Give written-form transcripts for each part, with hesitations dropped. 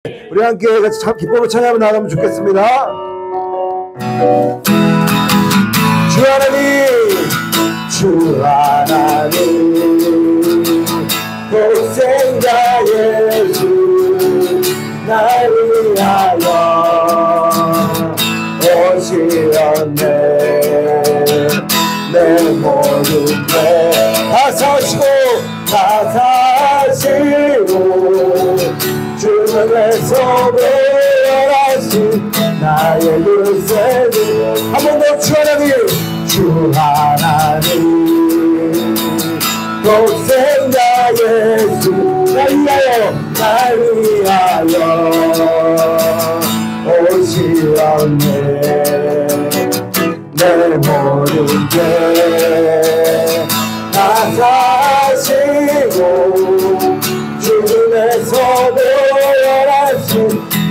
우리 함께 같이 참 기쁨을 찬양하며 나가면 좋겠습니다. 주 하나님, 주 하나님, 독생자 예수 날 위하여 오시었네. 내 모든 죄 다 사시고 주는 내 소멸하신 나의 그 죄를 한 번 더 주 하나님, 주 하나님, 독생자 예수 날 위하여 오시었네. 내 모든 죄 다 사시고 주님의 소멸하신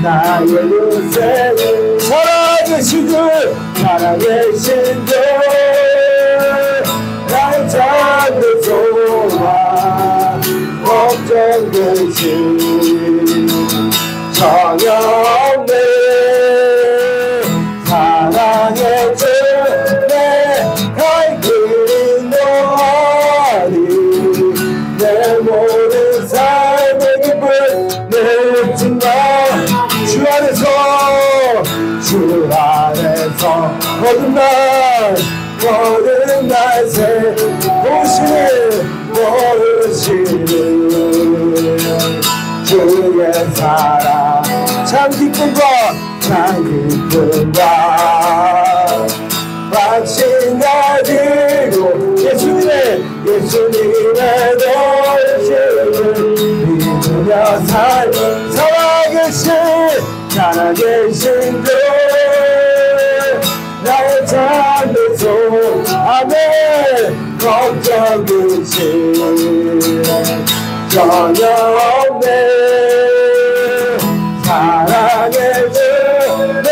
나의 유세를 살아계신 주, 살아계신 주, 나의 잠든 소망 걱정 되신 전혀 없네. 사랑의 주 내 갈 길은 너리 내 모든 삶의 기쁨 내 증거 주 안에서 모든 날 새 모르시는 주의 사랑 참 기쁨과 박신 가지고 예수님의 도우심을 믿으며 살아계신 주 나의 잠든 소망 아멘 걱정 근심 전혀 없네. 사랑의 주 내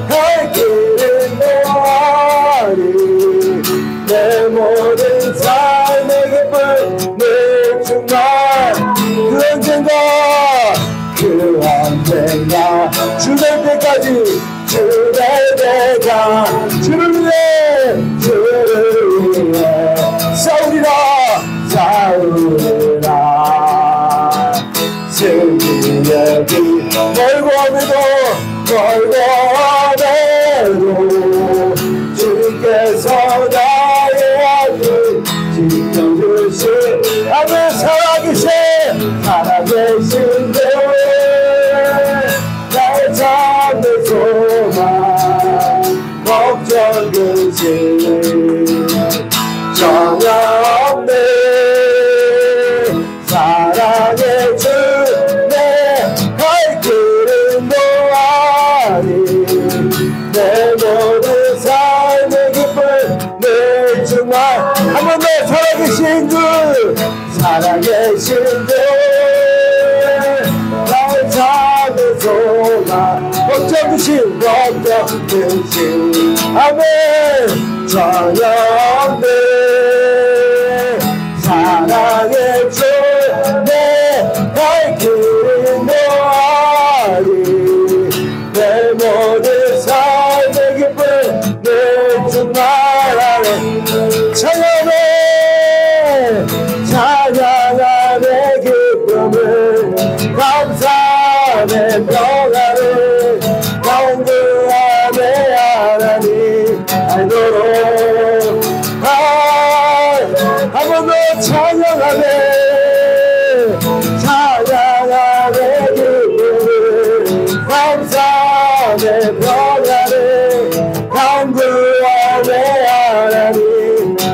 갈 길은 너리 내 모든 삶의 기쁨 내 정말 그 언젠가 주될 때까지 주를 위해 싸우리라 승리의 길 멀고 하면도 주께서 나의 아들 지켜주신 아멘. 살아계신 주 나의 잠든 소망 걱정 근심 전혀 없네. 사랑의 주 내 갈 길은 노하리 내 모든 삶의 기쁨 내 정말 한 번 더 살아계신 주 나의 잠든 소망 걱정 근심 아멘 전혀 없네. 사랑의 주 내 갈 길은 너리 내 모든 삶의 기쁨 내 정말 안에 찬양하네 기쁨을 감사하네 평안을 강구하네 하나님 알도록 한 번 더 찬양하네 기쁨을 감사하네 평안을 강구하네 하나님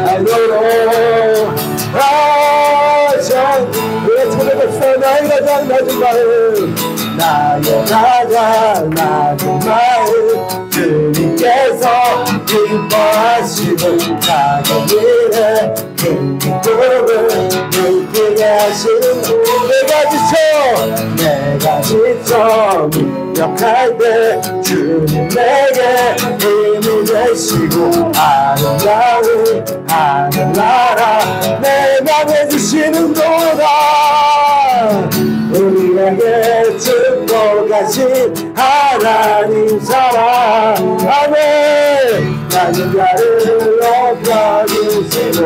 알도록 우리가 찾아갑시다. 나의 가장 낮은 마음 주님께서 기뻐하시는 작은 일에 큰 기쁨을 느끼게 하시는 내가 지쳐 무력할 때 주님 내게 힘이 되시고 아름다운 하늘나라 내 맘에 주시는 도다 우리에게 축복 허락하신 하나님 사랑 아멘. 나는 나를 높여주시고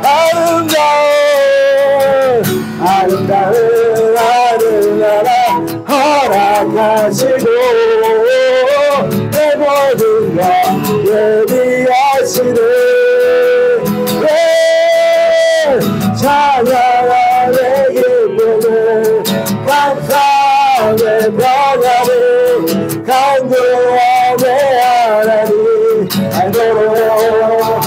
아름다운 하늘나라 허락하시고 내 모든 것 예비하시네. 찬양하 내 기쁨을 감사함에 변하리 간구함에 하나님 알도록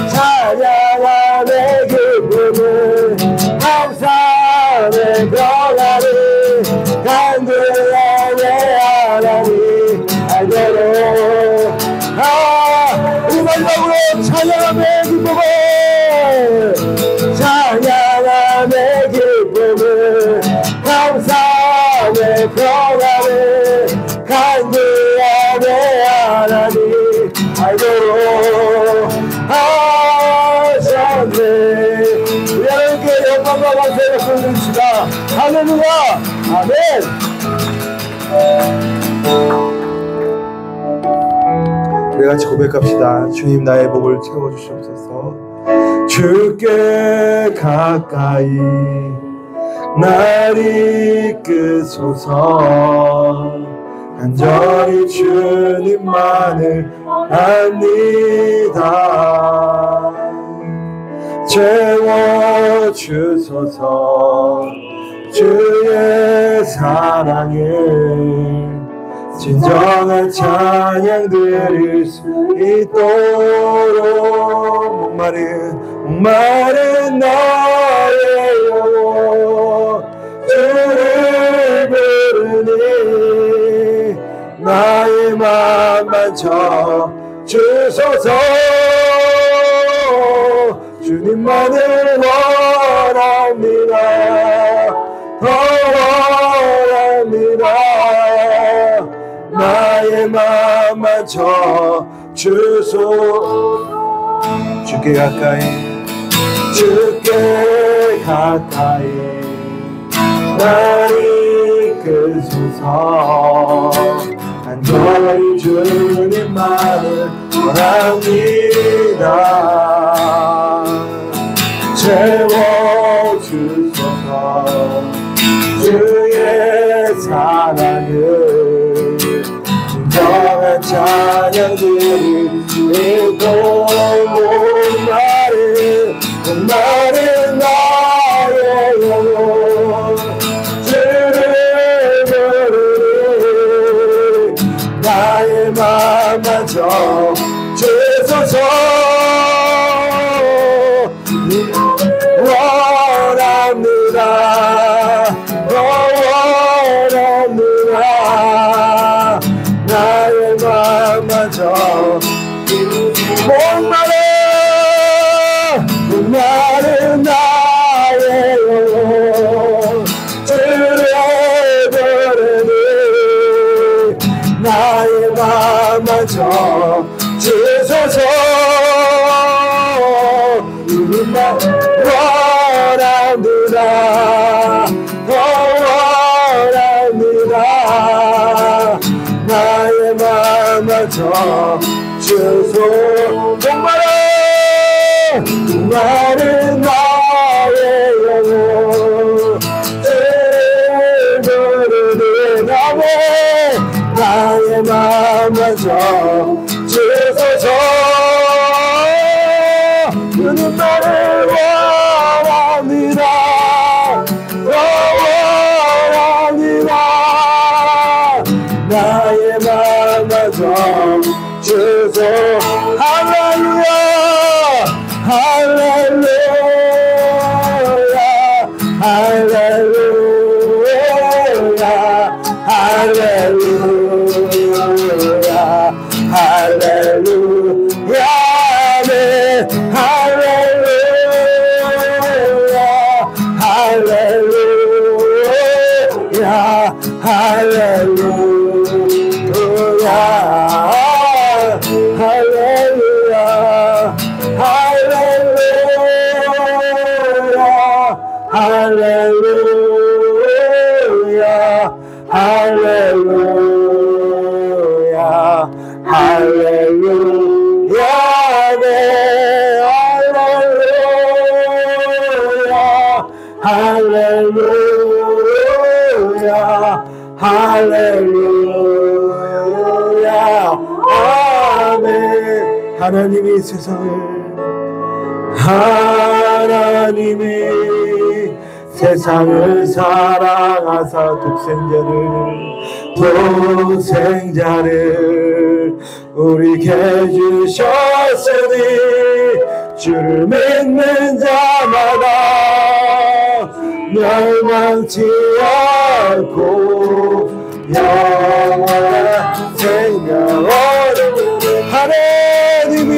찬양함에 기쁨을 감사함에 변하리 간구함에 하나님 알도록 우리 마지막으로 찬양함의 기쁨을 감사함에 변하리 간구함에 하나님 알도록 하셨네. 우리 하나님께 영광과 감사의 박수를 드립시다. 할렐루야 아멘. 우리 같이 고백합시다. 주님 나의 목을 채워주시옵소서. 주께 가까이 날 이끄소서. 간절히 주님만을 압니다. 채워주소서. 주의 사랑을 진정한 찬양 드릴 수 있도록 목마른 나의 영혼 주를 부르니 나의 맘만 주소서. 주님만을 원합니다. 원합니다. 나의 맘만 주소. 주께 가까이 날 이끄소서. 간절히 주님만을 원합니다. 채워주소서. 주의 사랑을 진정한 찬양 드릴 수 있도록 목마른 나의 영혼 주를 부르니 나의 맘만 주소서. 원합니다. 나의 맘만 목마른 나의 영혼 주를 부르니 나의 맘만 주소서. 주님만 원합니다. 원합니다. 나의 맘만 주소. 목마른 나의 영혼 주를 부르니 나의 맘만 주소서. 주님만을 원합니다. 원합니다. 나의 맘만 주소. 할렐루야 할렐루야 할렐루야 할렐루야 할렐루야 아멘. 할렐루야 할렐루야 할렐루야 할렐루야 할렐루야 할렐루야 할렐루야 할렐루야 네 할렐루야 할렐루야 할렐루야 아멘. 하나님이 세상을 사랑하사 독생자를 우리에게 주셨으니 주를 믿는 자마다 멸망치 않고 영원한 생명을 하나님이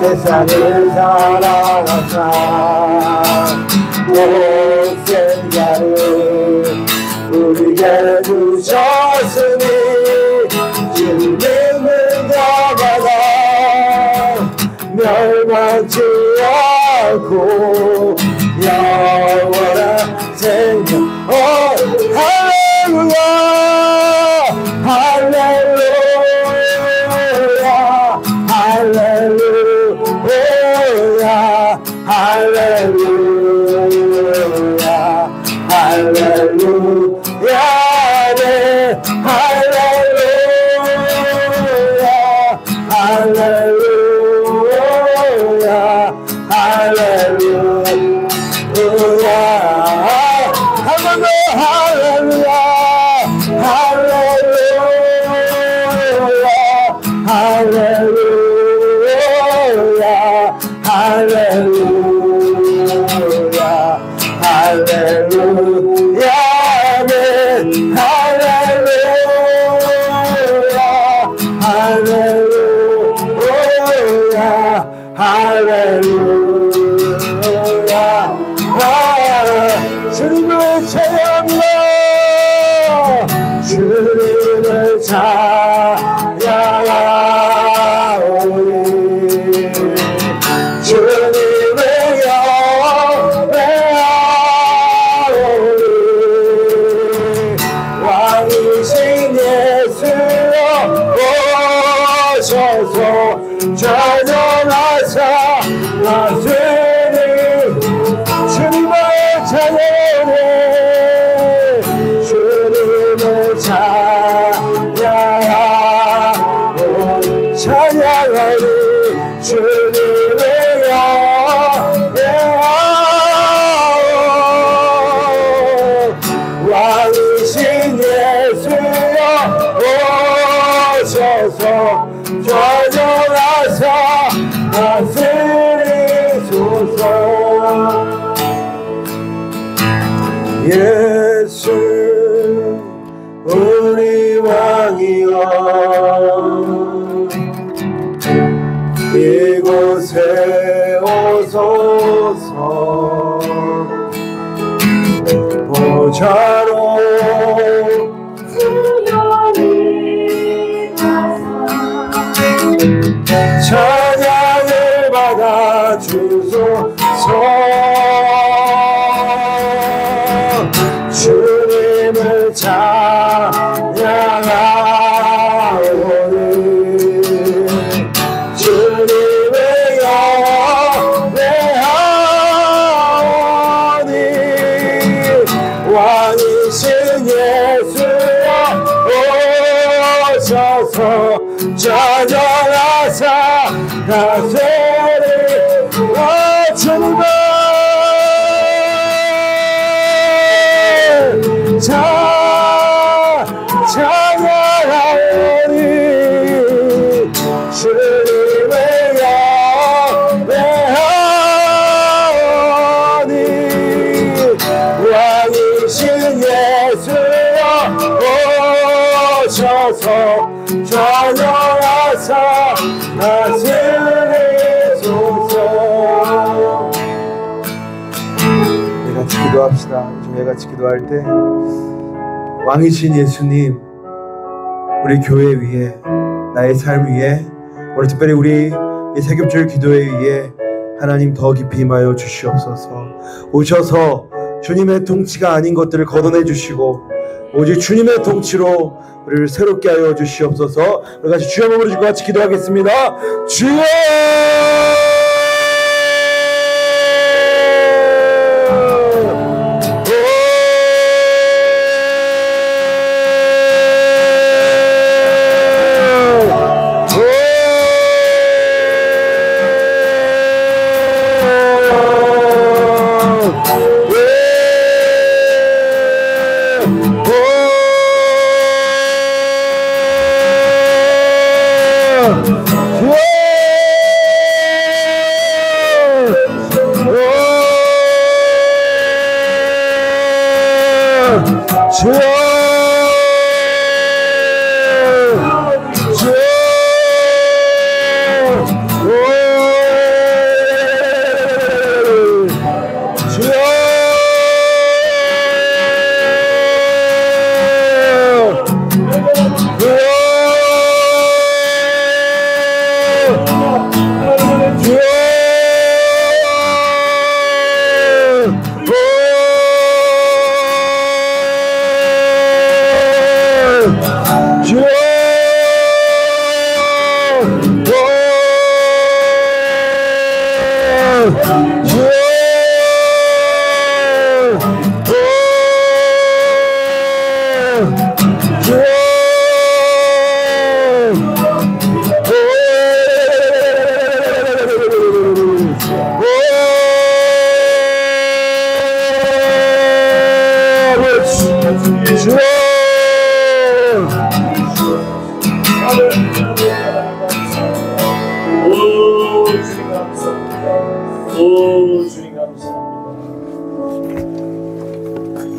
세상을 사랑하사 독생자를 우리에게 주셨으니 주를 믿는 자마다 멸망치 않고 영원한 생명 할렐루야 할렐루야 할렐루야 할렐루야 할렐루야 네 할렐루야 할렐루야 할렐루야 한 번 더 할렐루야 할렐루야 할렐루야 할렐루야 할렐루야 아멘 할렐루야 할렐루야 할렐루야 주님을 찬양합니다 주님을 찬양하오니 주님을 영배하오니 왕이신 예수여 오셔서 전전하사 나스리 주님을 찬양하오니 주님을 찬양하오니 주님을 왕이신 예수여 오셔서 전전하사 다스리소서 예수 우리 왕이여 이곳에 오소서 보좌로 찬양을 받아 주소서 주님을 찬양하오니 주님을 영배하오니 왕이신 예수여 오셔서 전전하사 다스리소서 주님을 찬양하오니 주님을 영배하오니 왕이신 예수여 오셔서 전전하사 다스리소서. 같이 기도합시다. 좀 같이 기도할 때 왕이신 예수님 우리 교회 위에 나의 삶 위에 오늘 특별히 우리 이 세겹줄 기도에 의해 하나님 더 깊이 임하여 주시옵소서. 오셔서 주님의 통치가 아닌 것들을 걷어내 주시고 오직 주님의 통치로 우리를 새롭게 하여 주시옵소서. 우리 같이 주여 몸으로 주고 같이 기도하겠습니다. 주여!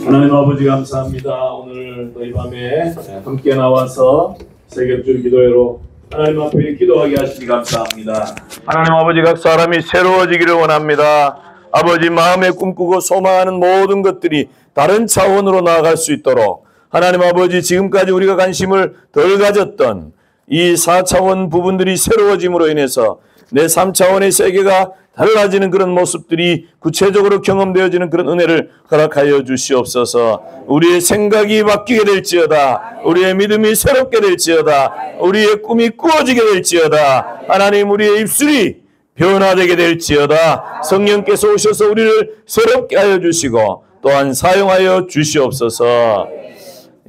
하나님 아버지 감사합니다. 오늘 또 이 밤에 함께 나와서 세겹줄 기도회로 하나님 앞에 기도하게 하시니 감사합니다. 하나님 아버지 각 사람이 새로워지기를 원합니다. 아버지 마음에 꿈꾸고 소망하는 모든 것들이 다른 차원으로 나아갈 수 있도록 하나님 아버지 지금까지 우리가 관심을 덜 가졌던 이 4차원 부분들이 새로워짐으로 인해서 내 3차원의 세계가 달라지는 그런 모습들이 구체적으로 경험되어지는 그런 은혜를 허락하여 주시옵소서. 우리의 생각이 바뀌게 될지어다. 우리의 믿음이 새롭게 될지어다. 우리의 꿈이 꾸어지게 될지어다. 하나님 우리의 입술이 변화되게 될지어다. 성령께서 오셔서 우리를 새롭게 하여 주시고 또한 사용하여 주시옵소서.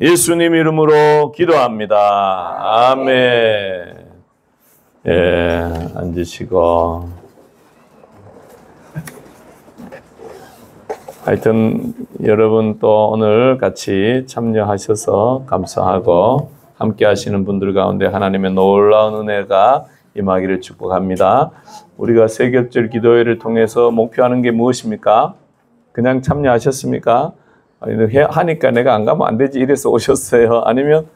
예수님 이름으로 기도합니다. 아멘. 예, 앉으시고. 하여튼 여러분 또 오늘 같이 참여하셔서 감사하고 함께 하시는 분들 가운데 하나님의 놀라운 은혜가 임하기를 축복합니다. 우리가 세겹줄 기도회를 통해서 목표하는 게 무엇입니까? 그냥 참여하셨습니까? 하니까 내가 안 가면 안 되지 이래서 오셨어요? 아니면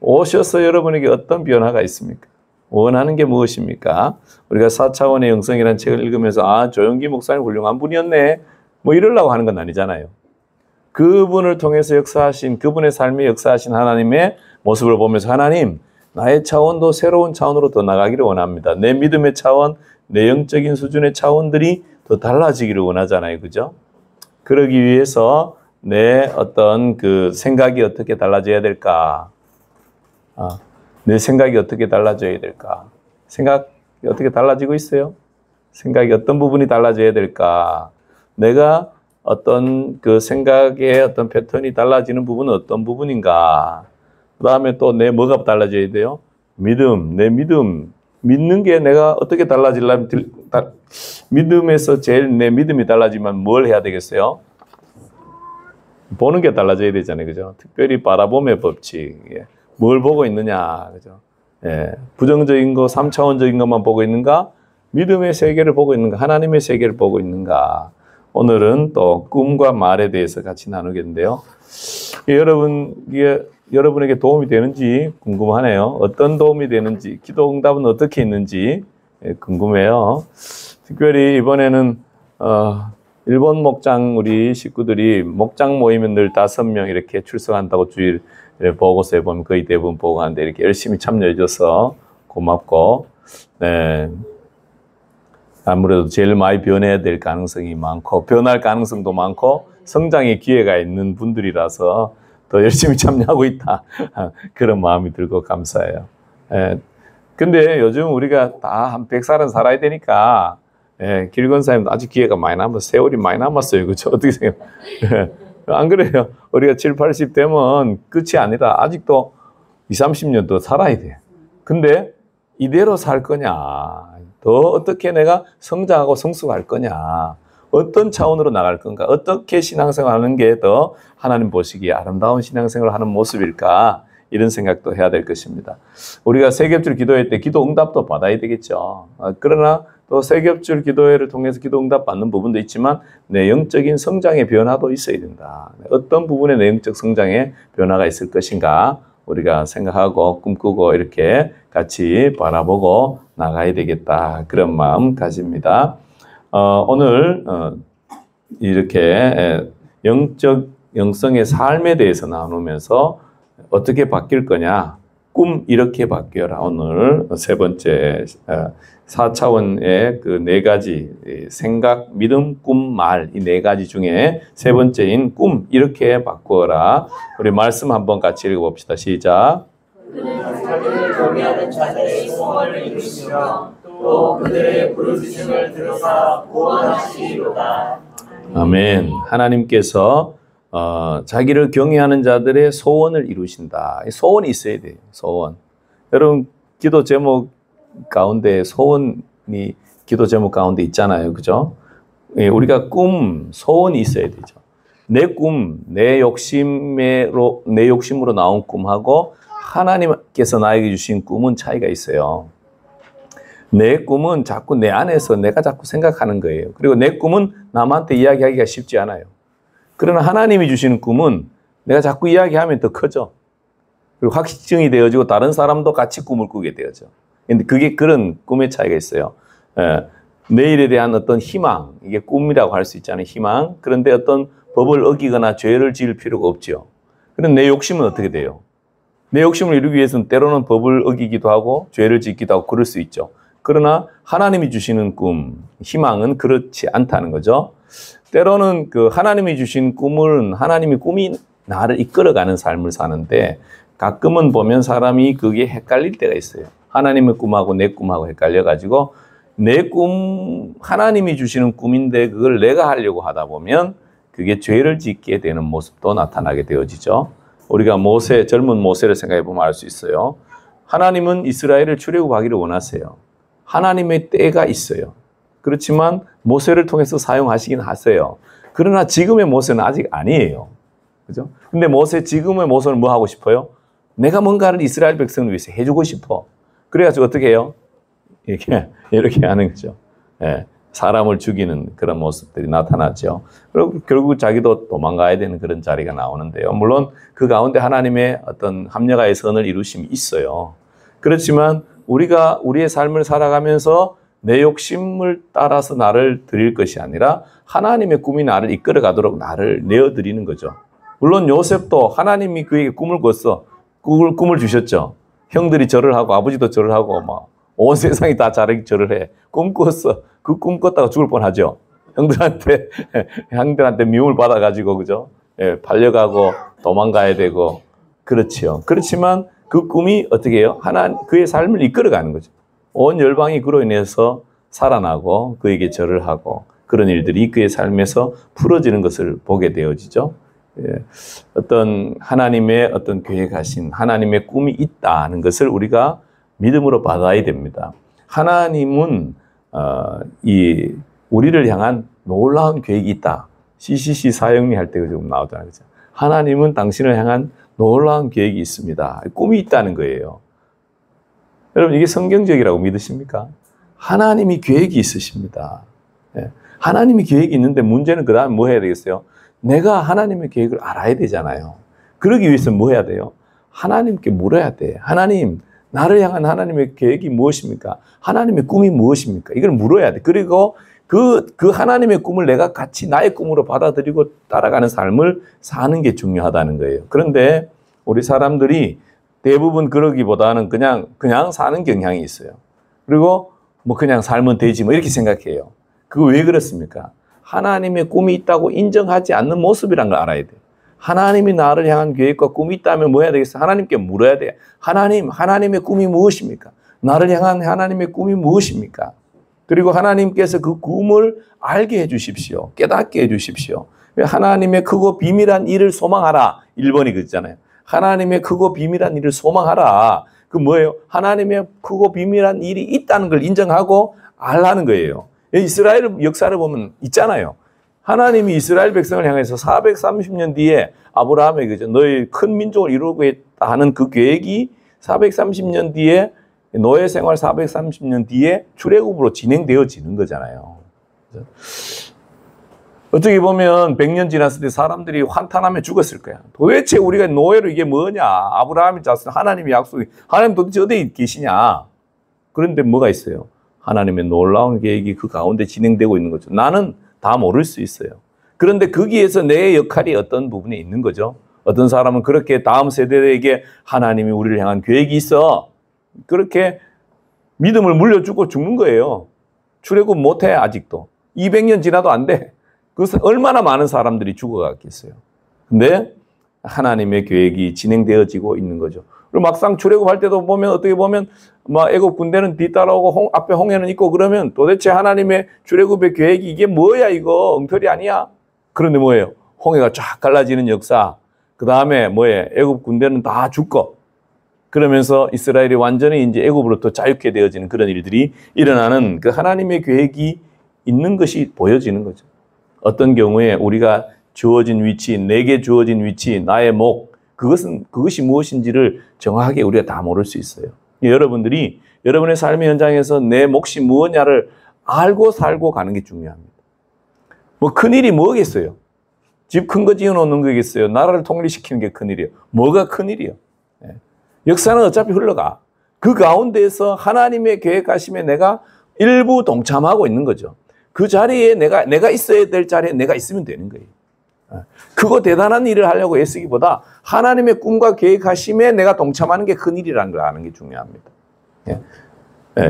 오셔서 여러분에게 어떤 변화가 있습니까? 원하는 게 무엇입니까? 우리가 4차원의 영성이라는 책을 읽으면서 아 조영기 목사님 훌륭한 분이었네 뭐 이러려고 하는 건 아니잖아요. 그분을 통해서 역사하신 그분의 삶에 역사하신 하나님의 모습을 보면서 하나님 나의 차원도 새로운 차원으로 더 나가기를 원합니다. 내 믿음의 차원, 내 영적인 수준의 차원들이 더 달라지기를 원하잖아요. 그죠? 그러기 위해서 내 어떤 그 생각이 어떻게 달라져야 될까? 내 생각이 어떻게 달라져야 될까? 생각이 어떻게 달라지고 있어요? 생각이 어떤 부분이 달라져야 될까? 내가 어떤 그 생각의 어떤 패턴이 달라지는 부분은 어떤 부분인가? 그 다음에 또 내 뭐가 달라져야 돼요? 믿음, 내 믿음. 믿는 게 내가 어떻게 달라지려면 믿음에서 제일 내 믿음이 달라지면 뭘 해야 되겠어요? 보는 게 달라져야 되잖아요. 그죠? 특별히 바라봄의 법칙. 예. 뭘 보고 있느냐. 그죠? 예. 부정적인 거, 3차원적인 것만 보고 있는가? 믿음의 세계를 보고 있는가? 하나님의 세계를 보고 있는가? 오늘은 또 꿈과 말에 대해서 같이 나누겠는데요. 여러분에게 도움이 되는지 궁금하네요. 어떤 도움이 되는지, 기도 응답은 어떻게 있는지 궁금해요. 특별히 이번에는 일본 목장 우리 식구들이 목장 모이면 늘 5명 이렇게 출석한다고 주일 보고서에 보면 거의 대부분 보고 하는데 이렇게 열심히 참여해줘서 고맙고 네. 아무래도 제일 많이 변해야 될 가능성이 많고, 변할 가능성도 많고, 성장의 기회가 있는 분들이라서 더 열심히 참여하고 있다. 그런 마음이 들고 감사해요. 예. 근데 요즘 우리가 다 한 100살은 살아야 되니까, 예, 길건사님도 아직 기회가 많이 남았어요. 세월이 많이 남았어요. 그렇죠? 어떻게 생각해요? 안 그래요? 우리가 7, 80 되면 끝이 아니라 아직도 20, 30년 더 살아야 돼. 근데 이대로 살 거냐? 더 어떻게 내가 성장하고 성숙할 거냐? 어떤 차원으로 나갈 건가? 어떻게 신앙생활 하는 게 더 하나님 보시기에 아름다운 신앙생활을 하는 모습일까? 이런 생각도 해야 될 것입니다. 우리가 세겹줄 기도회 때 기도 응답도 받아야 되겠죠. 그러나 또 세겹줄 기도회를 통해서 기도 응답 받는 부분도 있지만 내 영적인 성장의 변화도 있어야 된다. 어떤 부분에 내 영적 성장의 변화가 있을 것인가 우리가 생각하고 꿈꾸고 이렇게 같이 바라보고 나가야 되겠다. 그런 마음 가집니다. 오늘 이렇게 영성의 삶에 대해서 나누면서 어떻게 바뀔 거냐? 꿈 이렇게 바뀌어라. 오늘 세 번째 4차원의 그 네 가지 생각, 믿음, 꿈, 말 이 네 가지 중에 세 번째인 꿈 이렇게 바꾸어라. 우리 말씀 한번 같이 읽어봅시다. 시작. 그는 자기를 경외하는 자들의 소원을 이루시며 또 그들의 부르짖음을 들으사 구원하시리로다. 아멘. 하나님께서 자기를 경외하는 자들의 소원을 이루신다. 소원이 있어야 돼요. 소원. 여러분 기도 제목 가운데 소원이 기도 제목 가운데 있잖아요. 그죠? 예, 우리가 꿈, 소원이 있어야 되죠. 내 꿈, 내 욕심으로 나온 꿈하고 하나님께서 나에게 주신 꿈은 차이가 있어요. 내 꿈은 자꾸 내 안에서 내가 자꾸 생각하는 거예요. 그리고 내 꿈은 남한테 이야기하기가 쉽지 않아요. 그러나 하나님이 주시는 꿈은 내가 자꾸 이야기하면 더 커져. 그리고 확증이 되어지고 다른 사람도 같이 꿈을 꾸게 되어져. 근데 그게 그런 꿈의 차이가 있어요. 내일에 대한 어떤 희망, 이게 꿈이라고 할 수 있잖아요. 희망. 그런데 어떤 법을 어기거나 죄를 지을 필요가 없죠. 그런데 내 욕심은 어떻게 돼요? 내 욕심을 이루기 위해서는 때로는 법을 어기기도 하고 죄를 짓기도 하고 그럴 수 있죠. 그러나 하나님이 주시는 꿈, 희망은 그렇지 않다는 거죠. 때로는 그 하나님이 주신 꿈은 하나님의 꿈이 나를 이끌어가는 삶을 사는데 가끔은 보면 사람이 그게 헷갈릴 때가 있어요. 하나님의 꿈하고 내 꿈하고 헷갈려가지고 내 꿈, 하나님이 주시는 꿈인데 그걸 내가 하려고 하다 보면 그게 죄를 짓게 되는 모습도 나타나게 되어지죠. 우리가 젊은 모세를 생각해 보면 알 수 있어요. 하나님은 이스라엘을 출애굽하기를 원하세요. 하나님의 때가 있어요. 그렇지만 모세를 통해서 사용하시긴 하세요. 그러나 지금의 모세는 아직 아니에요. 그죠? 근데 지금의 모세는 뭐 하고 싶어요? 내가 뭔가를 이스라엘 백성을 위해서 해주고 싶어. 그래가지고 어떻게 해요? 이렇게 하는 거죠. 예, 사람을 죽이는 그런 모습들이 나타나죠. 그리고 결국 자기도 도망가야 되는 그런 자리가 나오는데요. 물론 그 가운데 하나님의 어떤 합력하의 선을 이루심이 있어요. 그렇지만 우리가 우리의 삶을 살아가면서 내 욕심을 따라서 나를 드릴 것이 아니라 하나님의 꿈이 나를 이끌어 가도록 나를 내어드리는 거죠. 물론 요셉도 하나님이 그에게 꿈을 꿨어. 꿈을 주셨죠. 형들이 절을 하고 아버지도 절을 하고 온 세상이 다 절을 해. 꿈 꿨어. 그 꿈 꿨다가 죽을 뻔하죠. 형들한테 미움을 받아가지고 그죠? 예, 팔려가고 도망가야 되고 그렇지요. 그렇지만 그 꿈이 어떻게 해요? 그의 삶을 이끌어가는 거죠. 온 열방이 그로 인해서 살아나고 그에게 절을 하고 그런 일들이 그의 삶에서 풀어지는 것을 보게 되어지죠. 예, 어떤 하나님의 어떤 계획하신 하나님의 꿈이 있다는 것을 우리가 믿음으로 받아야 됩니다. 하나님은 우리를 향한 놀라운 계획이 있다. CCC 사역리 할 때 좀 나오잖아요. 그렇죠? 하나님은 당신을 향한 놀라운 계획이 있습니다. 꿈이 있다는 거예요. 여러분 이게 성경적이라고 믿으십니까? 하나님이 계획이 있으십니다. 예. 하나님이 계획이 있는데 문제는 그 다음에 뭐 해야 되겠어요? 내가 하나님의 계획을 알아야 되잖아요. 그러기 위해서는 뭐 해야 돼요? 하나님께 물어야 돼. 하나님, 나를 향한 하나님의 계획이 무엇입니까? 하나님의 꿈이 무엇입니까? 이걸 물어야 돼. 그리고 그 하나님의 꿈을 내가 같이 나의 꿈으로 받아들이고 따라가는 삶을 사는 게 중요하다는 거예요. 그런데 우리 사람들이 대부분 그러기보다는 그냥 사는 경향이 있어요. 그리고 뭐 그냥 살면 되지 뭐 이렇게 생각해요. 그거 왜 그렇습니까? 하나님의 꿈이 있다고 인정하지 않는 모습이란 걸 알아야 돼요. 하나님이 나를 향한 계획과 꿈이 있다면 뭐 해야 되겠어요? 하나님께 물어야 돼요. 하나님, 하나님의 꿈이 무엇입니까? 나를 향한 하나님의 꿈이 무엇입니까? 그리고 하나님께서 그 꿈을 알게 해 주십시오. 깨닫게 해 주십시오. 하나님의 크고 비밀한 일을 소망하라. 1번이 그랬잖아요. 하나님의 크고 비밀한 일을 소망하라. 그 뭐예요? 하나님의 크고 비밀한 일이 있다는 걸 인정하고 알라는 거예요. 이스라엘 역사를 보면 있잖아요. 하나님이 이스라엘 백성을 향해서 430년 뒤에 아브라함에게 그죠? 너희 큰 민족을 이루겠다 하는 그 계획이 430년 뒤에 노예 생활 430년 뒤에 출애굽으로 진행되어지는 거잖아요. 그죠? 어떻게 보면 100년 지났을 때 사람들이 환탄하며 죽었을 거야. 도대체 우리가 노예로 이게 뭐냐? 아브라함이 짰을 하나님의 약속이 하나님 도대체 어디 계시냐? 그런데 뭐가 있어요? 하나님의 놀라운 계획이 그 가운데 진행되고 있는 거죠. 나는 다 모를 수 있어요. 그런데 거기에서 내 역할이 어떤 부분에 있는 거죠. 어떤 사람은 그렇게 다음 세대에게 하나님이 우리를 향한 계획이 있어. 그렇게 믿음을 물려주고 죽는 거예요. 출애굽 못해 아직도. 200년 지나도 안 돼. 그래서 얼마나 많은 사람들이 죽어갔겠어요. 근데 하나님의 계획이 진행되어지고 있는 거죠. 그리고 막상 출애굽할 때도 보면 어떻게 보면 막 애굽 군대는 뒤따라오고 앞에 홍해는 있고 그러면 도대체 하나님의 출애굽의 계획이 이게 뭐야 이거 엉터리 아니야? 그런데 뭐예요? 홍해가 쫙 갈라지는 역사. 그 다음에 뭐예요? 애굽 군대는 다 죽고 그러면서 이스라엘이 완전히 이제 애굽으로부터 자유케 되어지는 그런 일들이 일어나는 그 하나님의 계획이 있는 것이 보여지는 거죠. 어떤 경우에 우리가 주어진 위치, 내게 주어진 위치, 나의 목, 그것이 무엇인지를 정확하게 우리가 다 모를 수 있어요. 여러분들이 여러분의 삶의 현장에서 내 몫이 무엇냐를 알고 살고 가는 게 중요합니다. 뭐 큰일이 뭐겠어요? 집 큰 거 지어놓는 거겠어요? 나라를 통일시키는 게 큰일이에요. 뭐가 큰일이에요? 역사는 어차피 흘러가. 그 가운데에서 하나님의 계획하심에 내가 일부 동참하고 있는 거죠. 그 자리에 내가 있어야 될 자리에 내가 있으면 되는 거예요. 그거 대단한 일을 하려고 애쓰기보다 하나님의 꿈과 계획하심에 내가 동참하는 게 큰 일이라는 걸 아는 게 중요합니다.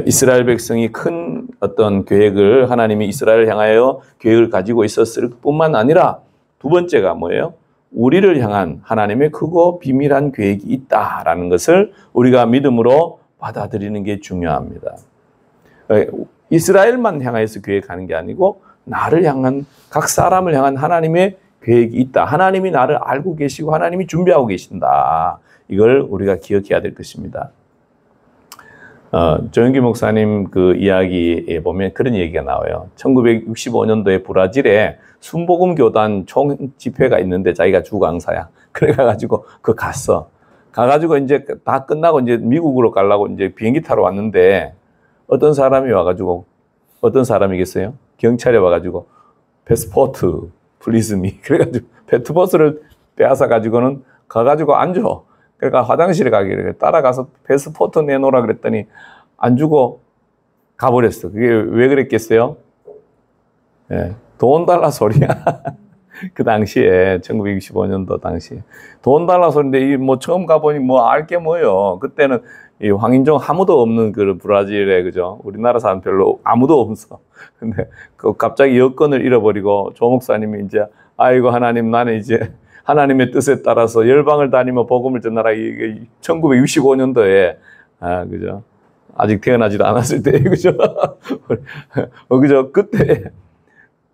이스라엘 백성이 큰 어떤 계획을 하나님이 이스라엘을 향하여 계획을 가지고 있었을 뿐만 아니라 두 번째가 뭐예요? 우리를 향한 하나님의 크고 비밀한 계획이 있다라는 것을 우리가 믿음으로 받아들이는 게 중요합니다. 이스라엘만 향하여서 계획하는 게 아니고 나를 향한 각 사람을 향한 하나님의 계획이 있다. 하나님이 나를 알고 계시고 하나님이 준비하고 계신다. 이걸 우리가 기억해야 될 것입니다. 조영기 목사님 그 이야기에 보면 그런 얘기가 나와요. 1965년도에 브라질에 순복음 교단 총 집회가 있는데 자기가 주강사야. 그래가지고 그 갔어. 가가지고 이제 다 끝나고 이제 미국으로 가려고 이제 비행기 타러 왔는데 어떤 사람이 와가지고 어떤 사람이겠어요? 경찰에 와가지고 패스포트 플리즈미 그래가지고 패스포트를 빼앗아 가지고는 가가지고 안 줘. 그러니까 화장실에 가기를 따라가서 패스포트 내놓으라 그랬더니 안 주고 가버렸어. 그게 왜 그랬겠어요? 돈 달라 소리야. 그 당시에 1965년도 당시에 돈 달라 소리인데 이 뭐 처음 가보니 뭐 알 게 뭐요. 그때는 이 황인종 아무도 없는 그 브라질에 그죠? 우리나라 사람 별로 아무도 없어. 근데 그 갑자기 여권을 잃어버리고 조 목사님이 이제 아이고 하나님 나는 이제 하나님의 뜻에 따라서 열방을 다니며 복음을 전하라. 이게 1965년도에 그죠? 아직 태어나지도 않았을 때 그죠? 그죠? 그때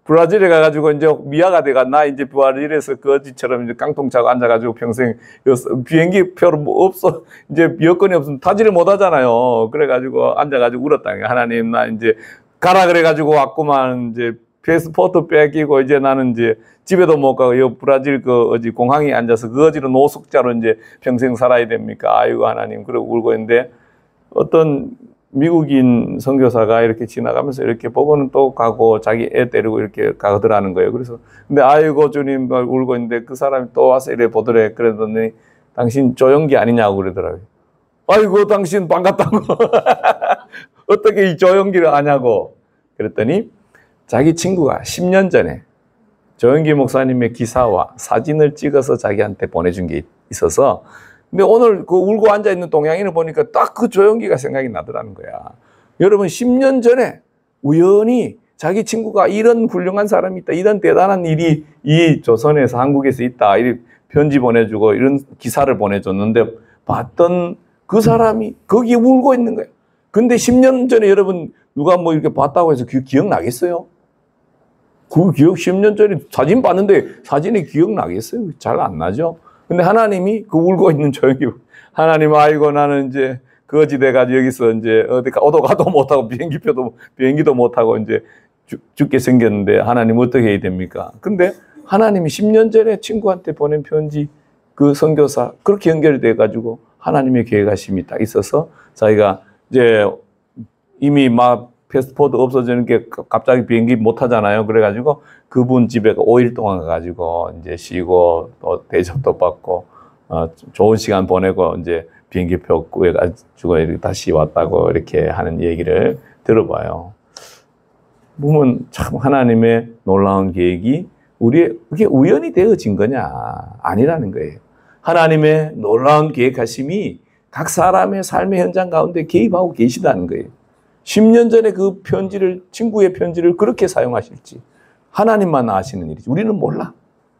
브라질에 가가지고 이제 미아가 돼가 나 이제 브라질에서 거지처럼 이제 깡통 차고 앉아가지고 평생 비행기 표로 뭐 없어 이제 여건이 없으면 타지를 못 하잖아요. 그래가지고 앉아가지고 울었다. 하나님 나 이제 가라 그래가지고 왔구만 이제 패스포트 뺏기고 이제 나는 이제 집에도 못 가고 이 브라질 그 어디 공항에 앉아서 그 어디로 노숙자로 이제 평생 살아야 됩니까? 아이고 하나님 그러고 울고 있는데 어떤 미국인 선교사가 이렇게 지나가면서 이렇게 보고는 또 가고 자기 애 데리고 이렇게 가더라는 거예요. 그래서 근데 아이고 주님 울고 있는데 그 사람이 또 와서 이래 보더래. 그러더니 당신 조영기 아니냐고 그러더라고요. 아이고 당신 반갑다고. 어떻게 이 조영기를 아냐고. 그랬더니 자기 친구가 10년 전에 조영기 목사님의 기사와 사진을 찍어서 자기한테 보내준 게 있어서 근데 오늘 그 울고 앉아있는 동양인을 보니까 딱 그 조영기가 생각이 나더라는 거야. 여러분 10년 전에 우연히 자기 친구가 이런 훌륭한 사람이 있다, 이런 대단한 일이 이 조선에서 한국에서 있다, 이 편지 보내주고 이런 기사를 보내줬는데 봤던 그 사람이 거기에 울고 있는 거예요. 근데 10년 전에 여러분 누가 뭐 이렇게 봤다고 해서 기억나겠어요? 그 기억 10년 전에 사진 봤는데 사진이 기억나겠어요? 잘 안 나죠? 근데 하나님이 그 울고 있는 조용히 하나님 아이고 나는 이제 거지 돼가지고 여기서 이제 어디 오도 가도 못하고 비행기도 못하고 이제 죽게 생겼는데 하나님 어떻게 해야 됩니까? 근데 하나님이 10년 전에 친구한테 보낸 편지 그 선교사 그렇게 연결돼 가지고 하나님의 계획하심이 딱 있어서 자기가 이제 이미 막 패스포트 없어지는 게 갑자기 비행기 못 타잖아요. 그래가지고 그분 집에 5일 동안 가가지고 이제 쉬고 또 대접도 받고 좋은 시간 보내고 이제 비행기표 구해가지고 다시 왔다고 이렇게 하는 얘기를 들어봐요. 보면 참 하나님의 놀라운 계획이 그게 우연히 되어진 거냐? 아니라는 거예요. 하나님의 놀라운 계획하심이 각 사람의 삶의 현장 가운데 개입하고 계시다는 거예요. 10년 전에 그 편지를, 친구의 편지를 그렇게 사용하실지 하나님만 아시는 일이지. 우리는 몰라.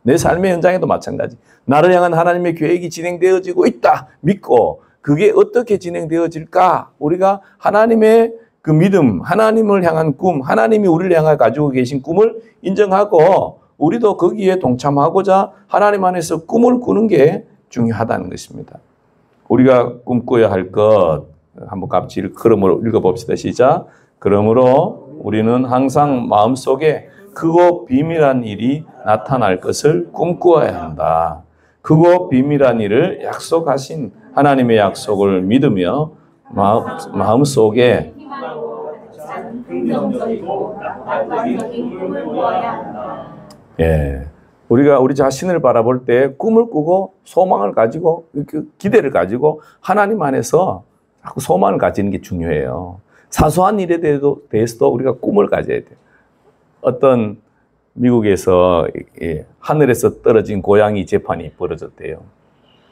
내 삶의 현장에도 마찬가지. 나를 향한 하나님의 계획이 진행되어지고 있다 믿고 그게 어떻게 진행되어질까? 우리가 하나님의 그 믿음, 하나님을 향한 꿈, 하나님이 우리를 향해 가지고 계신 꿈을 인정하고 우리도 거기에 동참하고자 하나님 안에서 꿈을 꾸는 게 중요하다는 것입니다. 우리가 꿈꿔야 할 것 한번 같이 그러므로 읽어봅시다. 시작. 그러므로 우리는 항상 마음속에 크고 비밀한 일이 나타날 것을 꿈꾸어야 한다. 크고 비밀한 일을 약속하신 하나님의 약속을 믿으며 마음속에 우리가 우리 자신을 바라볼 때 꿈을 꾸고 소망을 가지고 기대를 가지고 하나님 안에서 자꾸 소망을 가지는 게 중요해요. 사소한 일에 대해서도 우리가 꿈을 가져야 돼요. 어떤 미국에서 하늘에서 떨어진 고양이 재판이 벌어졌대요.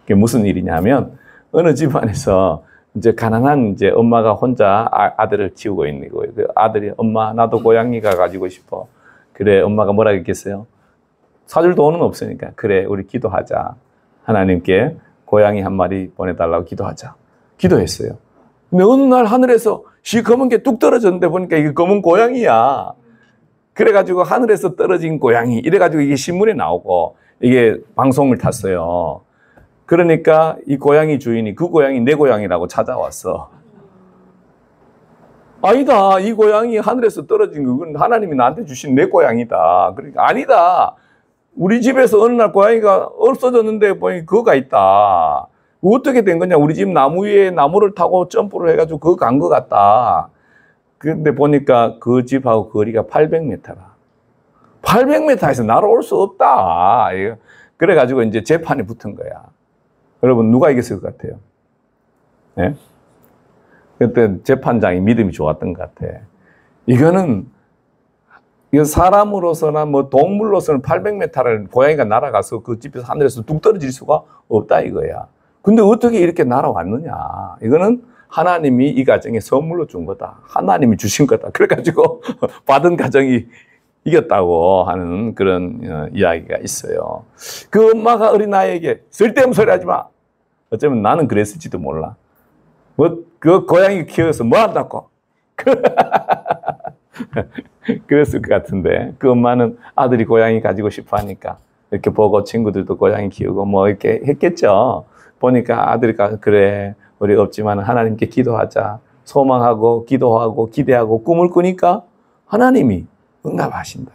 그게 무슨 일이냐면 어느 집안에서 이제 가난한 이제 엄마가 혼자 아들을 키우고 있는 거예요. 그 아들이 엄마 나도 고양이가 가지고 싶어. 그래 엄마가 뭐라 했겠어요? 사줄 돈은 없으니까 그래 우리 기도하자. 하나님께 고양이 한 마리 보내달라고 기도하자. 기도했어요. 근데 어느 날 하늘에서 검은 게 뚝 떨어졌는데 보니까 이게 검은 고양이야. 그래가지고 하늘에서 떨어진 고양이 이래가지고 이게 신문에 나오고 이게 방송을 탔어요. 그러니까 이 고양이 주인이 그 고양이 내 고양이라고 찾아왔어. 아니다. 이 고양이 하늘에서 떨어진 그건 하나님이 나한테 주신 내 고양이다. 그러니까 아니다. 우리 집에서 어느 날 고양이가 없어졌는데 보니 그거가 있다. 어떻게 된 거냐? 우리 집 나무 위에 나무를 타고 점프를 해가지고 그거 간 것 같다. 근데 보니까 그 집하고 거리가 800m라. 800m에서 날아올 수 없다. 그래가지고 이제 재판이 붙은 거야. 여러분 누가 이겼을 것 같아요? 네? 그때 재판장이 믿음이 좋았던 것 같아. 이거는 사람으로서나 뭐 동물로서는 800m를 고양이가 날아가서 그 집에서 하늘에서 뚝 떨어질 수가 없다 이거야. 근데 어떻게 이렇게 날아왔느냐? 이거는 하나님이 이 가정에 선물로 준 거다. 하나님이 주신 거다. 그래가지고 받은 가정이 이겼다고 하는 그런 이야기가 있어요. 그 엄마가 어린아이에게 쓸데없는 소리 하지 마. 어쩌면 나는 그랬을지도 몰라. 그 고양이 키워서 뭐 한다고? 그랬을 것 같은데 그 엄마는 아들이 고양이 가지고 싶어 하니까 이렇게 보고 친구들도 고양이 키우고 뭐 이렇게 했겠죠. 보니까 아들이 그래 우리 없지만 하나님께 기도하자. 소망하고 기도하고 기대하고 꿈을 꾸니까 하나님이 응답하신다.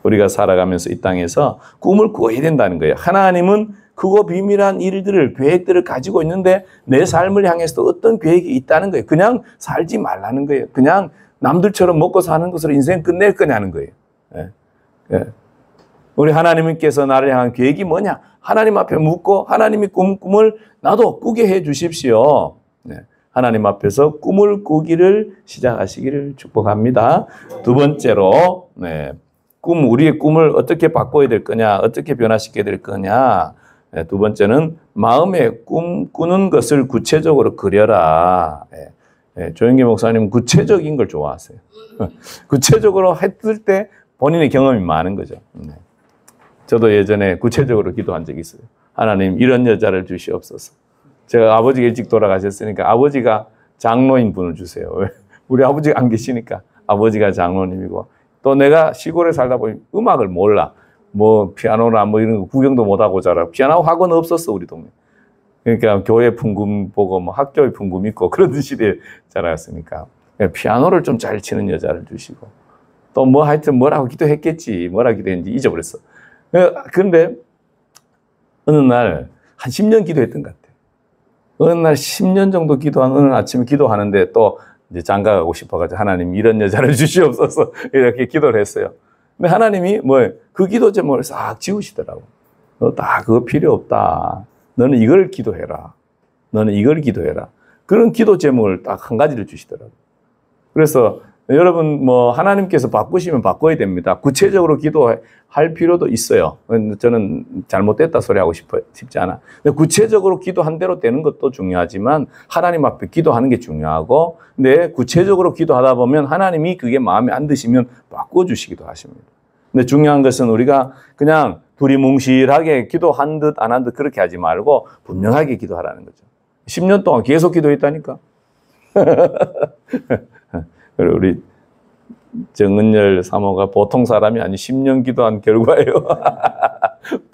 우리가 살아가면서 이 땅에서 꿈을 꾸어야 된다는 거예요. 하나님은 크고 비밀한 일들을 계획들을 가지고 있는데 내 삶을 향해서 어떤 계획이 있다는 거예요. 그냥 살지 말라는 거예요. 그냥 남들처럼 먹고 사는 것으로 인생 끝낼 거냐는 거예요. 우리 하나님께서 나를 향한 계획이 뭐냐? 하나님 앞에 묻고 하나님이 꿈을 나도 꾸게 해 주십시오. 하나님 앞에서 꿈을 꾸기를 시작하시기를 축복합니다. 두 번째로 우리의 꿈을 어떻게 바꿔야 될 거냐? 어떻게 변화시켜야 될 거냐? 두 번째는 마음에 꿈 꾸는 것을 구체적으로 그려라. 예, 조영기 목사님은 구체적인 걸 좋아하세요. 구체적으로 했을 때 본인의 경험이 많은 거죠. 네. 저도 예전에 구체적으로 기도한 적이 있어요. 하나님 이런 여자를 주시옵소서. 제가 아버지가 일찍 돌아가셨으니까 아버지가 장로인 분을 주세요. 우리 아버지가 안 계시니까 아버지가 장로님이고 또 내가 시골에 살다 보니 음악을 몰라. 뭐 피아노나 뭐 이런 거 구경도 못하고 자라. 피아노 학원 없었어 우리 동네. 그러니까 교회 풍금 보고 뭐 학교에 풍금 있고 그런 시대에 자랐으니까 피아노를 좀 잘 치는 여자를 주시고 또 뭐 하여튼 뭐라고 기도했겠지. 뭐라고 기도했는지 잊어버렸어. 그런데 어느 날 한 10년 기도했던 것 같아요. 어느 날 10년 정도 기도한 어느 아침에 기도하는데 또 이제 장가 가고 싶어가지고 하나님 이런 여자를 주시옵소서 이렇게 기도를 했어요. 근데 하나님이 뭐 그 기도 제목을 싹 지우시더라고. 너 다 그거 필요 없다. 너는 이걸 기도해라. 너는 이걸 기도해라. 그런 기도 제목을 딱 한 가지를 주시더라고. 그래서 여러분 뭐 하나님께서 바꾸시면 바꿔야 됩니다. 구체적으로 기도할 필요도 있어요. 저는 잘못됐다 소리 하고 싶지 않아. 근데 구체적으로 기도한 대로 되는 것도 중요하지만 하나님 앞에 기도하는 게 중요하고 근데 구체적으로 기도하다 보면 하나님이 그게 마음에 안 드시면 바꿔주시기도 하십니다. 근데 중요한 것은 우리가 그냥 두리뭉실하게 기도한 듯 안 한 듯 그렇게 하지 말고 분명하게 기도하라는 거죠. 10년 동안 계속 기도했다니까. 그리고 우리 정은열 사모가 보통 사람이 아니 10년 기도한 결과예요.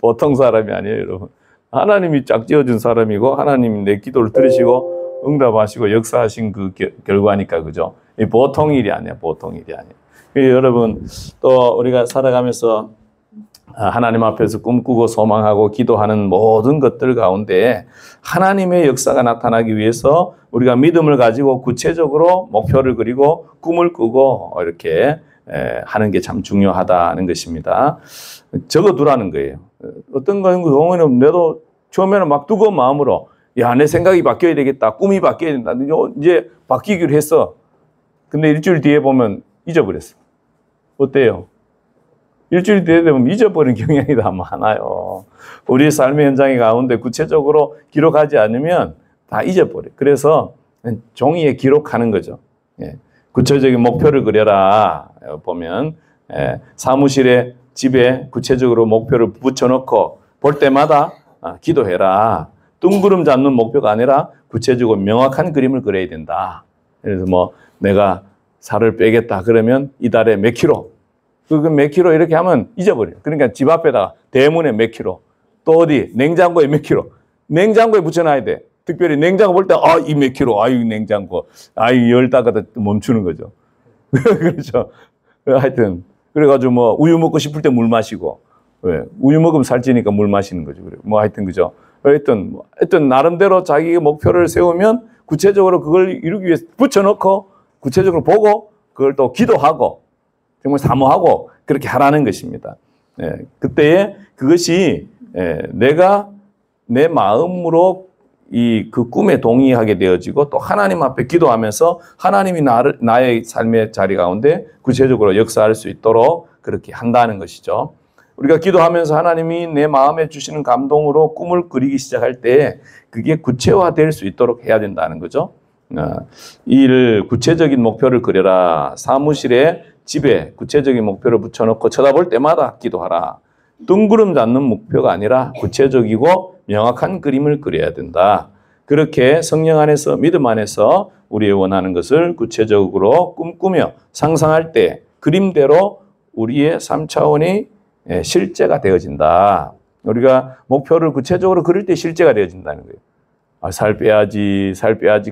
보통 사람이 아니에요, 여러분. 하나님이 짝지어준 사람이고 하나님이 내 기도를 들으시고 응답하시고 역사하신 그 결과니까 그죠? 이 보통 일이 아니야, 보통 일이 아니야. 여러분 또 우리가 살아가면서 하나님 앞에서 꿈꾸고 소망하고 기도하는 모든 것들 가운데 하나님의 역사가 나타나기 위해서 우리가 믿음을 가지고 구체적으로 목표를 그리고 꿈을 꾸고 이렇게 하는 게 참 중요하다는 것입니다. 적어두라는 거예요. 어떤 경우에는 내도 처음에는 막 뜨거운 마음으로 야, 내 생각이 바뀌어야 되겠다. 꿈이 바뀌어야 된다. 이제 바뀌기로 했어. 근데 일주일 뒤에 보면 잊어버렸어. 어때요? 일주일 뒤에 되면 잊어버린 경향이 다 많아요. 우리 삶의 현장의 가운데 구체적으로 기록하지 않으면 다 잊어버려. 그래서 종이에 기록하는 거죠. 예. 구체적인 목표를 그려라. 보면 사무실에 집에 구체적으로 목표를 붙여놓고 볼 때마다 기도해라. 둥그름 잡는 목표가 아니라 구체적으로 명확한 그림을 그려야 된다. 그래서 뭐 내가 살을 빼겠다 그러면 이달에 몇 킬로 그 몇 킬로 이렇게 하면 잊어버려요. 그러니까 집 앞에다가 대문에 몇 킬로 또 어디 냉장고에 몇 킬로 냉장고에 붙여놔야 돼. 특별히 냉장고 볼 때 이 몇 킬로 이 냉장고 열다가 멈추는 거죠. 그렇죠. 하여튼 그래가지고 뭐 우유 먹고 싶을 때 물 마시고 왜 우유 먹으면 살찌니까 물 마시는 거죠. 그래 뭐 하여튼 그죠. 하여튼 나름대로 자기의 목표를 세우면 구체적으로 그걸 이루기 위해서 붙여놓고 구체적으로 보고 그걸 또 기도하고 정말 사모하고 그렇게 하라는 것입니다. 그때에 그것이 내가 내 마음으로 그 꿈에 동의하게 되어지고 또 하나님 앞에 기도하면서 하나님이 나의 삶의 자리 가운데 구체적으로 역사할 수 있도록 그렇게 한다는 것이죠. 우리가 기도하면서 하나님이 내 마음에 주시는 감동으로 꿈을 그리기 시작할 때 그게 구체화될 수 있도록 해야 된다는 거죠. 이 구체적인 목표를 그려라. 사무실에 집에 구체적인 목표를 붙여놓고 쳐다볼 때마다 기도하라. 둥그름 잡는 목표가 아니라 구체적이고 명확한 그림을 그려야 된다. 그렇게 성령 안에서 믿음 안에서 우리의 원하는 것을 구체적으로 꿈꾸며 상상할 때 그림대로 우리의 3차원이 실제가 되어진다. 우리가 목표를 구체적으로 그릴 때 실제가 되어진다는 거예요. 살 빼야지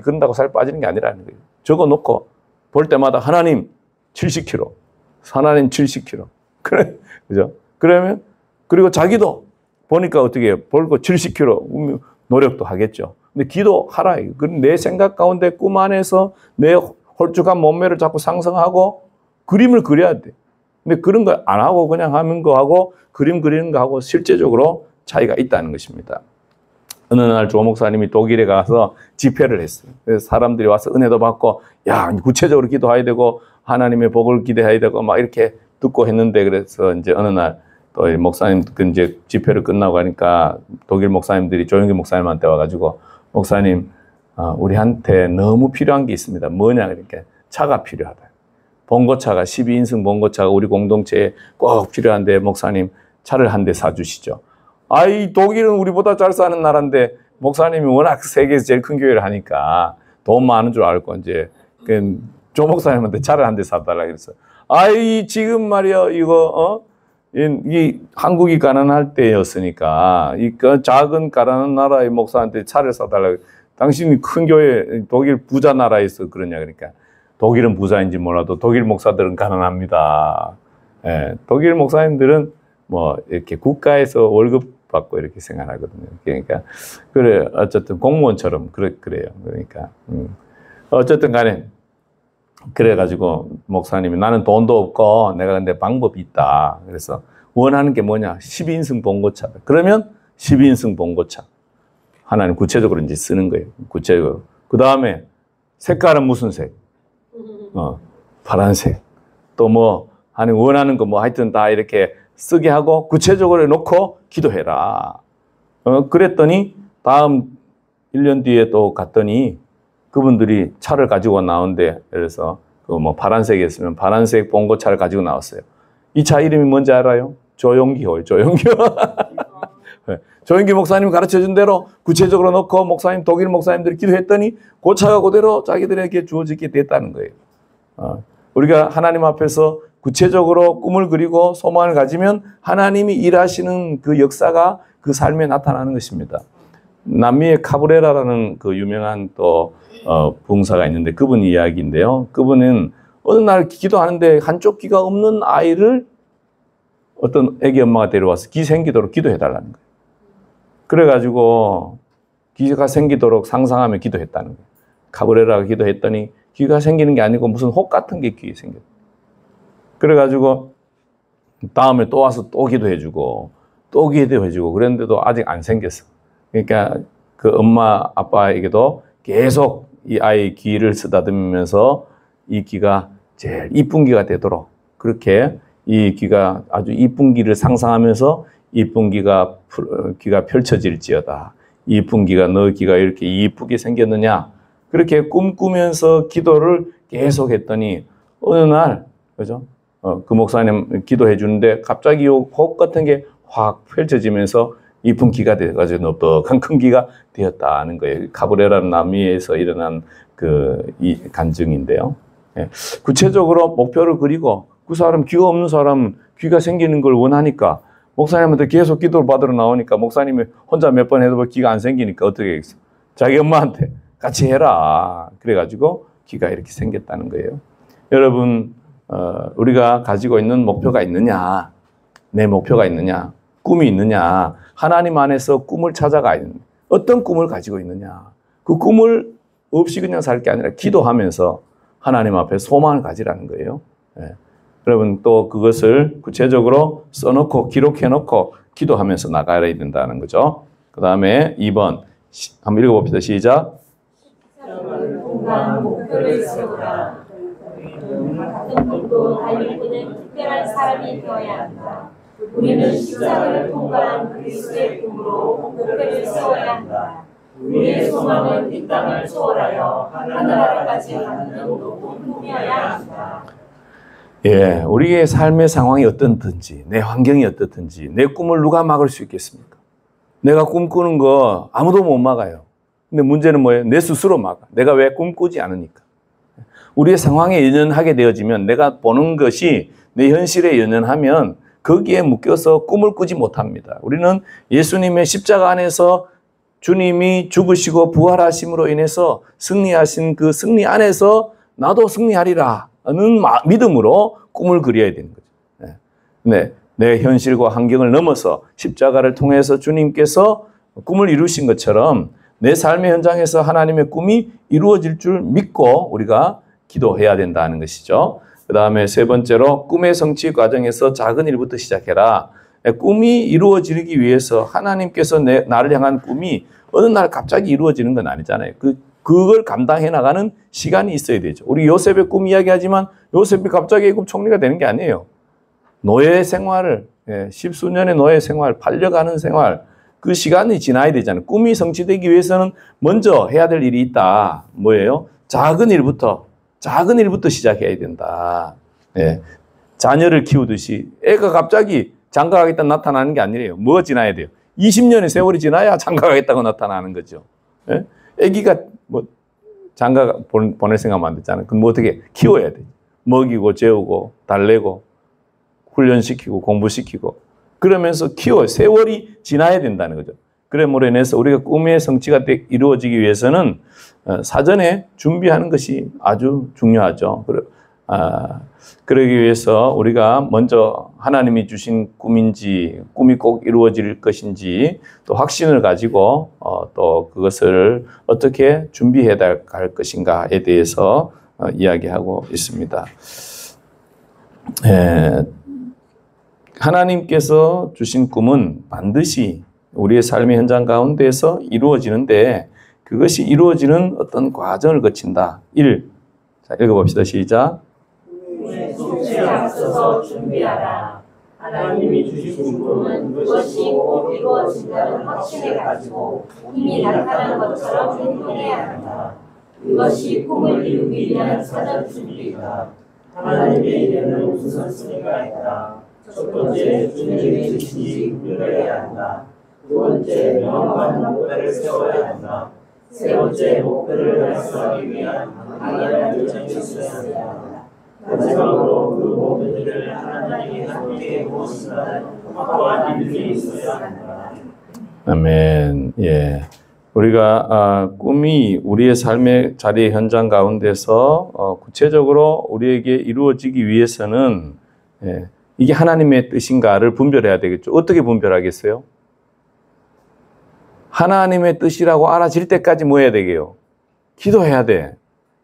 그런다고 살 빠지는 게 아니라는 거예요. 적어놓고 볼 때마다 하나님 70kg, 하나님 70kg. 그래, 그죠? 그러면 그리고 자기도 보니까 어떻게 해요? 볼거 70kg 노력도 하겠죠. 근데 기도하라. 그럼 내 생각 가운데 꿈 안에서 내 홀쭉한 몸매를 자꾸 상상하고 그림을 그려야 돼. 근데 그런 거 안 하고 그냥 하는 거 하고 그림 그리는 거 하고 실제적으로 차이가 있다는 것입니다. 어느 날 조 목사님이 독일에 가서 집회를 했어요. 그래서 사람들이 와서 은혜도 받고 야 구체적으로 기도해야 되고 하나님의 복을 기대해야 되고 막 이렇게 듣고 했는데 그래서 이제 어느 날 또 목사님 이제 집회를 끝나고 하니까 독일 목사님들이 조영기 목사님한테 와가지고 목사님 우리한테 너무 필요한 게 있습니다. 뭐냐 그러니까 차가 필요하다. 봉고차가 12인승 봉고차가 우리 공동체에 꼭 필요한데 목사님 차를 한 대 사주시죠. 아이 독일은 우리보다 잘 사는 나라인데 목사님이 워낙 세계에서 제일 큰 교회를 하니까 돈 많은 줄 알고 이제 조 목사님한테 차를 한 대 사달라 그랬어요. 아이 지금 말이야 이거 이 한국이 가난할 때였으니까 이 작은 가난한 나라의 목사한테 차를 사달라. 당신이 큰 교회 독일 부자 나라에서 그러냐 그러니까 독일은 부자인지 몰라도 독일 목사들은 가난합니다. 예, 독일 목사님들은 뭐 이렇게 국가에서 월급 받고 이렇게 생활하거든요. 그러니까 그래 어쨌든 공무원처럼 그래요. 그러니까 어쨌든 간에 그래가지고 목사님이 나는 돈도 없고 내가 근데 방법이 있다. 그래서 원하는 게 뭐냐? 12인승 봉고차. 그러면 12인승 봉고차. 하나님 구체적으로 이제 쓰는 거예요. 구체적으로. 그 다음에 색깔은 무슨 색? 파란색. 또 뭐 하나님 원하는 거 뭐 하여튼 다 이렇게 쓰게 하고 구체적으로 놓고 기도해라. 그랬더니 다음 1년 뒤에 또 갔더니 그분들이 차를 가지고 나오는데 그래서 그 뭐 파란색이었으면 파란색 봉고차를 가지고 나왔어요. 이 차 이름이 뭔지 알아요? 조용기호요. 조용기호. 조용기 목사님 가르쳐준 대로 구체적으로 놓고 목사님 독일 목사님들이 기도했더니 그 차가 그대로 자기들에게 주어지게 됐다는 거예요. 우리가 하나님 앞에서 구체적으로 꿈을 그리고 소망을 가지면 하나님이 일하시는 그 역사가 그 삶에 나타나는 것입니다. 남미의 카브레라라는 그 유명한 또 부흥사가 있는데 그분 이야기인데요. 그분은 어느 날 기도하는데 한쪽 귀가 없는 아이를 어떤 애기 엄마가 데려와서 귀 생기도록 기도해달라는 거예요. 그래가지고 귀가 생기도록 상상하며 기도했다는 거예요. 카브레라가 기도했더니 귀가 생기는 게 아니고 무슨 혹 같은 게 귀에 생겼어요. 그래가지고 다음에 또 와서 또 기도해주고 또 기도해주고 그랬는데도 아직 안 생겼어. 그러니까 그 엄마 아빠에게도 계속 이 아이 귀를 쓰다듬으면서 이 귀가 제일 이쁜 귀가 되도록 그렇게 이 귀가 아주 이쁜 귀를 상상하면서 이쁜 귀가 펼쳐질지어다. 이쁜 귀가 너 귀가 이렇게 이쁘게 생겼느냐. 그렇게 꿈꾸면서 기도를 계속 했더니 어느 날 그죠? 그 목사님 기도해 주는데 갑자기 혹 같은 게 확 펼쳐지면서 이쁜 귀가 돼가지고 넙떡한 큰 귀가 되었다는 거예요. 카브레라는 남미에서 일어난 이 간증인데요. 예. 구체적으로 목표를 그리고 그 사람 귀가 없는 사람 귀가 생기는 걸 원하니까 목사님한테 계속 기도를 받으러 나오니까 목사님이 혼자 몇 번 해도 귀가 안 생기니까 어떻게 하겠어? 자기 엄마한테 같이 해라. 그래가지고 귀가 이렇게 생겼다는 거예요. 여러분 우리가 가지고 있는 목표가 있느냐? 내 목표가 있느냐? 꿈이 있느냐? 하나님 안에서 꿈을 찾아가야 되는 어떤 꿈을 가지고 있느냐? 그 꿈을 없이 그냥 살 게 아니라 기도하면서 하나님 앞에 소망을 가지라는 거예요. 예. 여러분 또 그것을 구체적으로 써놓고 기록해놓고 기도하면서 나가야 된다는 거죠. 그 다음에 2번 한번 읽어봅시다. 시작. 목표를 세우라. 같은 꿈도 달릴 때는 특별한 사람이 되어야 한다. 우리는 십자가를 통과한 그리스도의 꿈으로 목표를 세워야 한다. 우리의 소망은 이 땅을 초월하여 하늘나라까지 가는 높은 꿈이어야 한다. 예, 우리의 삶의 상황이 어떻든지 내 환경이 어떻든지 내 꿈을 누가 막을 수 있겠습니까? 내가 꿈꾸는 거 아무도 못 막아요. 근데 문제는 뭐예요? 내 스스로 막아. 내가 왜 꿈꾸지 않으니까. 우리의 상황에 연연하게 되어지면 내가 보는 것이 내 현실에 연연하면 거기에 묶여서 꿈을 꾸지 못합니다. 우리는 예수님의 십자가 안에서 주님이 죽으시고 부활하심으로 인해서 승리하신 그 승리 안에서 나도 승리하리라 는 믿음으로 꿈을 그려야 되는 거죠. 네, 내 현실과 환경을 넘어서 십자가를 통해서 주님께서 꿈을 이루신 것처럼 내 삶의 현장에서 하나님의 꿈이 이루어질 줄 믿고 우리가 기도해야 된다는 것이죠. 그 다음에 세 번째로 꿈의 성취 과정에서 작은 일부터 시작해라. 꿈이 이루어지기 위해서 하나님께서 나를 향한 꿈이 어느 날 갑자기 이루어지는 건 아니잖아요. 그걸 감당해 나가는 시간이 있어야 되죠. 우리 요셉의 꿈 이야기하지만 요셉이 갑자기 애굽 총리가 되는 게 아니에요. 노예 생활을, 십수년의 노예 생활, 팔려가는 생활, 그 시간이 지나야 되잖아요. 꿈이 성취되기 위해서는 먼저 해야 될 일이 있다. 뭐예요? 작은 일부터 시작해야 된다. 예. 자녀를 키우듯이 애가 갑자기 장가가겠다 나타나는 게 아니래요. 뭐가 지나야 돼요? 20년의 세월이 지나야 장가가겠다고 나타나는 거죠. 예? 애기가 뭐 장가 보낼 생각만 안 됐잖아요. 그럼 뭐 어떻게 키워야 돼? 먹이고 재우고 달래고 훈련시키고 공부시키고 그러면서 키워 세월이 지나야 된다는 거죠. 그러므로 인해서 우리가 꿈의 성취가 이루어지기 위해서는 사전에 준비하는 것이 아주 중요하죠. 그러기 위해서 우리가 먼저 하나님이 주신 꿈인지 꿈이 꼭 이루어질 것인지 또 확신을 가지고 또 그것을 어떻게 준비해야 할 것인가에 대해서 이야기하고 있습니다. 하나님께서 주신 꿈은 반드시 우리의 삶의 현장 가운데서 이루어지는데 그것이 이루어지는 어떤 과정을 거친다. 1. 자, 읽어봅시다. 시작. 꿈에 앞서서 준비하라. 하나님이 주신 꿈은 그것이 꼭 이루어진다는 확신을 가지고 이미 나타난 것처럼 행동해야 한다. 그것이 꿈을 이루기 위한 사전 준비이다. 하나님의 일에는 우선순위가 있다. 첫 번째, 주님의 지시 분별해야 한다. 두 번째, 명확한 목표를 세워야 한다. 세 번째, 목표를 달성하기 위한 강력한 열정이 있어야 한다. 마지막으로 그 목표들을 하나님이 함께 모신다는 확고한 믿음이 있어야 한다. 아멘. 예. 우리가 꿈이 우리의 삶의 자리 현장 가운데서 구체적으로 우리에게 이루어지기 위해서는 이게 하나님의 뜻인가를 분별해야 되겠죠. 어떻게 분별하겠어요? 하나님의 뜻이라고 알아질 때까지 뭐 해야 되게요? 기도해야 돼.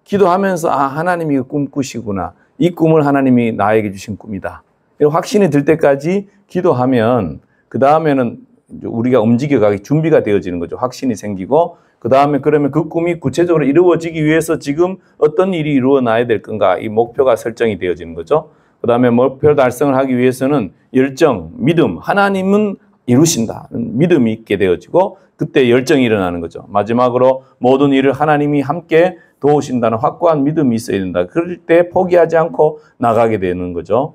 기도하면서 하나님이 꿈 꾸시구나. 이 꿈을 하나님이 나에게 주신 꿈이다. 이런 확신이 들 때까지 기도하면 그 다음에는 우리가 움직여가기 준비가 되어지는 거죠. 확신이 생기고 그 다음에 그러면 그 꿈이 구체적으로 이루어지기 위해서 지금 어떤 일이 이루어나야 될 건가 이 목표가 설정이 되어지는 거죠. 그 다음에 목표 달성을 하기 위해서는 열정, 믿음, 하나님은 이루신다. 믿음이 있게 되어지고 그때 열정이 일어나는 거죠. 마지막으로 모든 일을 하나님이 함께 도우신다는 확고한 믿음이 있어야 된다. 그럴 때 포기하지 않고 나가게 되는 거죠.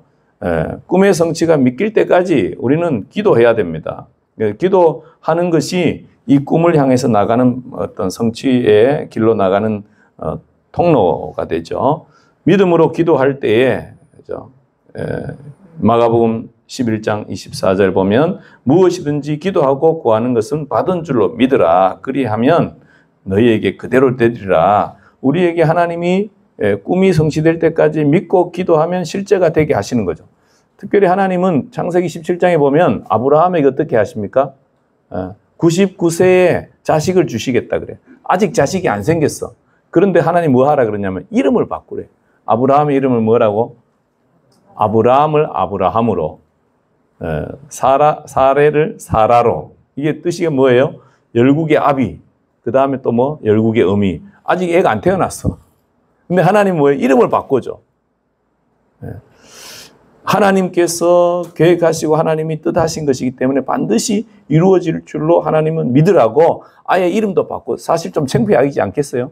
꿈의 성취가 믿길 때까지 우리는 기도해야 됩니다. 기도하는 것이 이 꿈을 향해서 나가는 어떤 성취의 길로 나가는 통로가 되죠. 믿음으로 기도할 때에 그죠? 마가복음 11장 24절 보면 무엇이든지 기도하고 구하는 것은 받은 줄로 믿으라. 그리하면 너희에게 그대로 되리라. 우리에게 하나님이 꿈이 성취될 때까지 믿고 기도하면 실제가 되게 하시는 거죠. 특별히 하나님은 창세기 17장에 보면 아브라함에게 어떻게 하십니까? 99세에 자식을 주시겠다 그래. 아직 자식이 안 생겼어. 그런데 하나님 뭐 하라 그러냐면 이름을 바꾸래. 아브라함의 이름을 뭐라고? 아브라함을 아브라함으로, 사레를 사라로. 이게 뜻이 뭐예요? 열국의 아비. 그 다음에 또 뭐? 열국의 어미. 아직 애가 안 태어났어. 근데 하나님 뭐예요? 이름을 바꿔줘. 하나님께서 계획하시고 하나님이 뜻하신 것이기 때문에 반드시 이루어질 줄로 하나님은 믿으라고 아예 이름도 바꿔. 사실 좀 창피하지 않겠어요?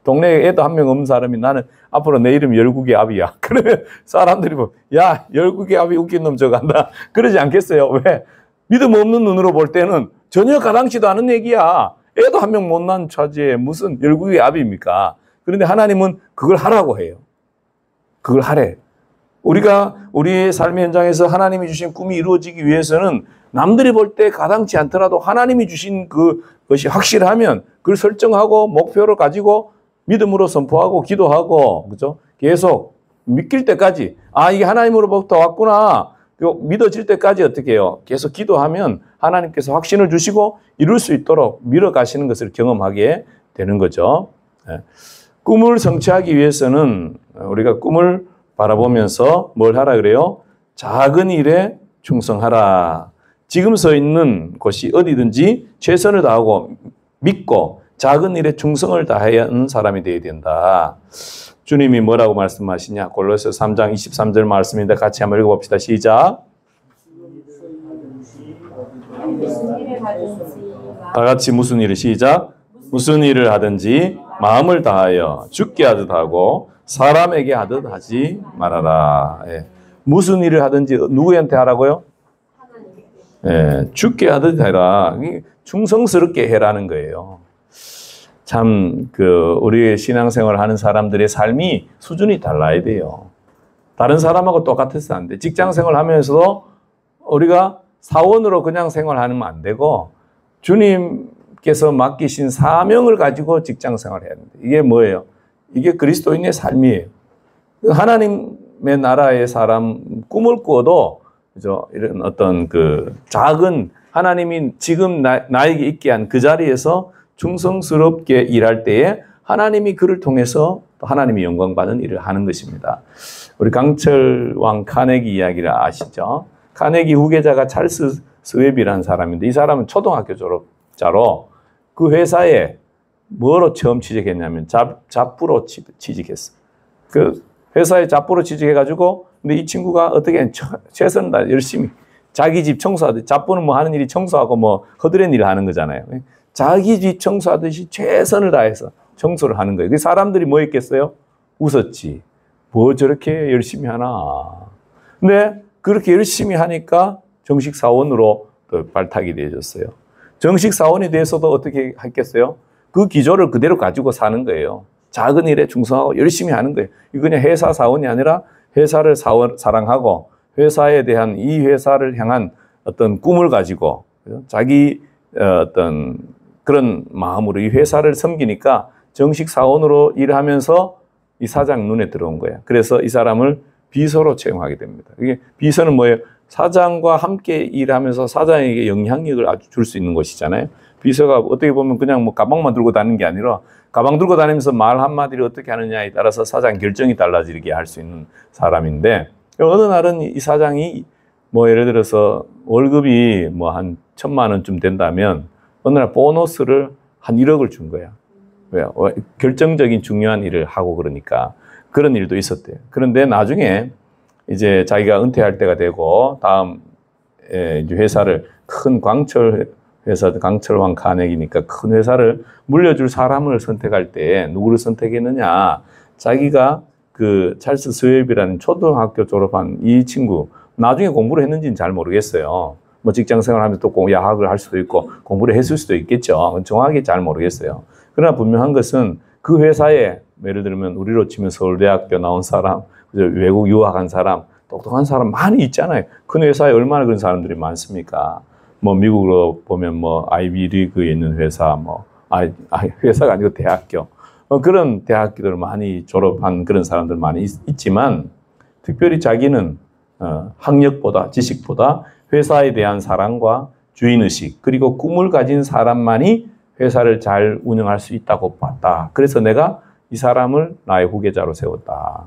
동네에 애도 한 명 없는 사람이 나는 앞으로 내 이름 열국의 아비야. 그러면 사람들이 뭐, 야, 열국의 아비 웃긴 놈 저거 한다. 그러지 않겠어요? 왜? 믿음 없는 눈으로 볼 때는 전혀 가당치도 않은 얘기야. 애도 한 명 못난 처지에 무슨 열국의 아비입니까? 그런데 하나님은 그걸 하라고 해요. 그걸 하래. 우리가 우리의 삶의 현장에서 하나님이 주신 꿈이 이루어지기 위해서는 남들이 볼 때 가당치 않더라도 하나님이 주신 그것이 확실하면 그걸 설정하고 목표를 가지고 믿음으로 선포하고 기도하고 그죠? 계속 믿길 때까지 이게 하나님으로부터 왔구나. 믿어질 때까지 어떻게 해요? 계속 기도하면 하나님께서 확신을 주시고 이룰 수 있도록 밀어가시는 것을 경험하게 되는 거죠. 꿈을 성취하기 위해서는 우리가 꿈을 바라보면서 뭘 하라 그래요? 작은 일에 충성하라. 지금 서 있는 곳이 어디든지 최선을 다하고 믿고 작은 일에 충성을 다해야 하는 사람이 되어야 된다. 주님이 뭐라고 말씀하시냐? 골로새서 3장 23절 말씀인데 같이 한번 읽어봅시다. 시작. 무슨 일에 일을 하든지 다 같이 무슨 일을 시작? 무슨 일을 하든지 마음을 다하여 죽게 하듯 하고 사람에게 하듯 하지 말아라. 예. 무슨 일을 하든지 누구한테 하라고요? 예, 죽게 하듯 해라. 충성스럽게 해라는 거예요. 참, 우리의 신앙생활을 하는 사람들의 삶이 수준이 달라야 돼요. 다른 사람하고 똑같아서 안 돼. 직장생활 하면서도 우리가 사원으로 그냥 생활하면 안 되고 주님께서 맡기신 사명을 가지고 직장생활을 해야 됩니다. 이게 뭐예요? 이게 그리스도인의 삶이에요. 하나님의 나라의 사람 꿈을 꾸어도 그죠? 이런 어떤 작은 하나님이 지금 나에게 있게 한 그 자리에서 충성스럽게 일할 때에 하나님이 그를 통해서 하나님이 영광받는 일을 하는 것입니다. 우리 강철 왕 카네기 이야기를 아시죠? 카네기 후계자가 찰스 스웩이라는 사람인데 이 사람은 초등학교 졸업자로 그 회사에 뭐로 처음 취직했냐면 잡부로 취직했어. 그 회사에 잡부로 취직해가지고 근데 이 친구가 어떻게 최선을 다 열심히 자기 집 청소하듯이 잡부는 뭐 하는 일이 청소하고 뭐 허드렛 일을 하는 거잖아요. 자기 집 청소하듯이 최선을 다해서 청소를 하는 거예요. 그 사람들이 뭐 했겠어요? 웃었지. 뭐 저렇게 열심히 하나. 근데 그렇게 열심히 하니까 정식 사원으로 또 발탁이 되어졌어요. 정식 사원이 돼서도 어떻게 했겠어요? 그 기조를 그대로 가지고 사는 거예요. 작은 일에 충성하고 열심히 하는 거예요. 이거 그냥 회사 사원이 아니라 회사를 사랑하고 회사에 대한 이 회사를 향한 어떤 꿈을 가지고 자기 어떤 그런 마음으로 이 회사를 섬기니까 정식 사원으로 일하면서 이 사장 눈에 들어온 거예요. 그래서 이 사람을 비서로 채용하게 됩니다. 이게 비서는 뭐예요? 사장과 함께 일하면서 사장에게 영향력을 아주 줄 수 있는 것이잖아요. 비서가 어떻게 보면 그냥 뭐 가방만 들고 다니는 게 아니라 가방 들고 다니면서 말 한마디를 어떻게 하느냐에 따라서 사장 결정이 달라지게 할 수 있는 사람인데 어느 날은 이 사장이 뭐 예를 들어서 월급이 뭐 한 1,000만 원쯤 된다면 어느 날 보너스를 한 1억을 준 거야. 왜요? 결정적인 중요한 일을 하고 그러니까 그런 일도 있었대요. 그런데 나중에 이제 자기가 은퇴할 때가 되고 다음 이제 회사를 큰 광철 회사 강철왕 카네기니까 큰 회사를 물려줄 사람을 선택할 때 누구를 선택했느냐? 자기가 그 찰스 스웩이라는 초등학교 졸업한 이 친구 나중에 공부를 했는지는 잘 모르겠어요. 뭐 직장 생활하면서 또 야학을 할 수도 있고 공부를 했을 수도 있겠죠. 정확히 잘 모르겠어요. 그러나 분명한 것은 그 회사에 예를 들면 우리로 치면 서울대학교 나온 사람, 외국 유학한 사람, 똑똑한 사람 많이 있잖아요. 큰 회사에 얼마나 그런 사람들이 많습니까? 뭐 미국으로 보면 뭐 아이비리그에 있는 회사, 뭐 회사가 아니고 대학교, 그런 대학교들 많이 졸업한 그런 사람들 많이 있지만 특별히 자기는 학력보다 지식보다 회사에 대한 사랑과 주인의식 그리고 꿈을 가진 사람만이 회사를 잘 운영할 수 있다고 봤다. 그래서 내가 이 사람을 나의 후계자로 세웠다.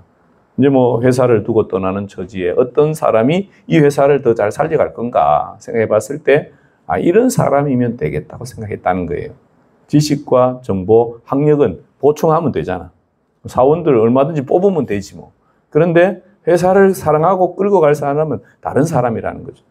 이제 뭐 회사를 두고 떠나는 처지에 어떤 사람이 이 회사를 더 잘 살려갈 건가 생각해 봤을 때 이런 사람이면 되겠다고 생각했다는 거예요. 지식과 정보, 학력은 보충하면 되잖아. 사원들 얼마든지 뽑으면 되지 뭐. 그런데 회사를 사랑하고 끌고 갈 사람은 다른 사람이라는 거죠.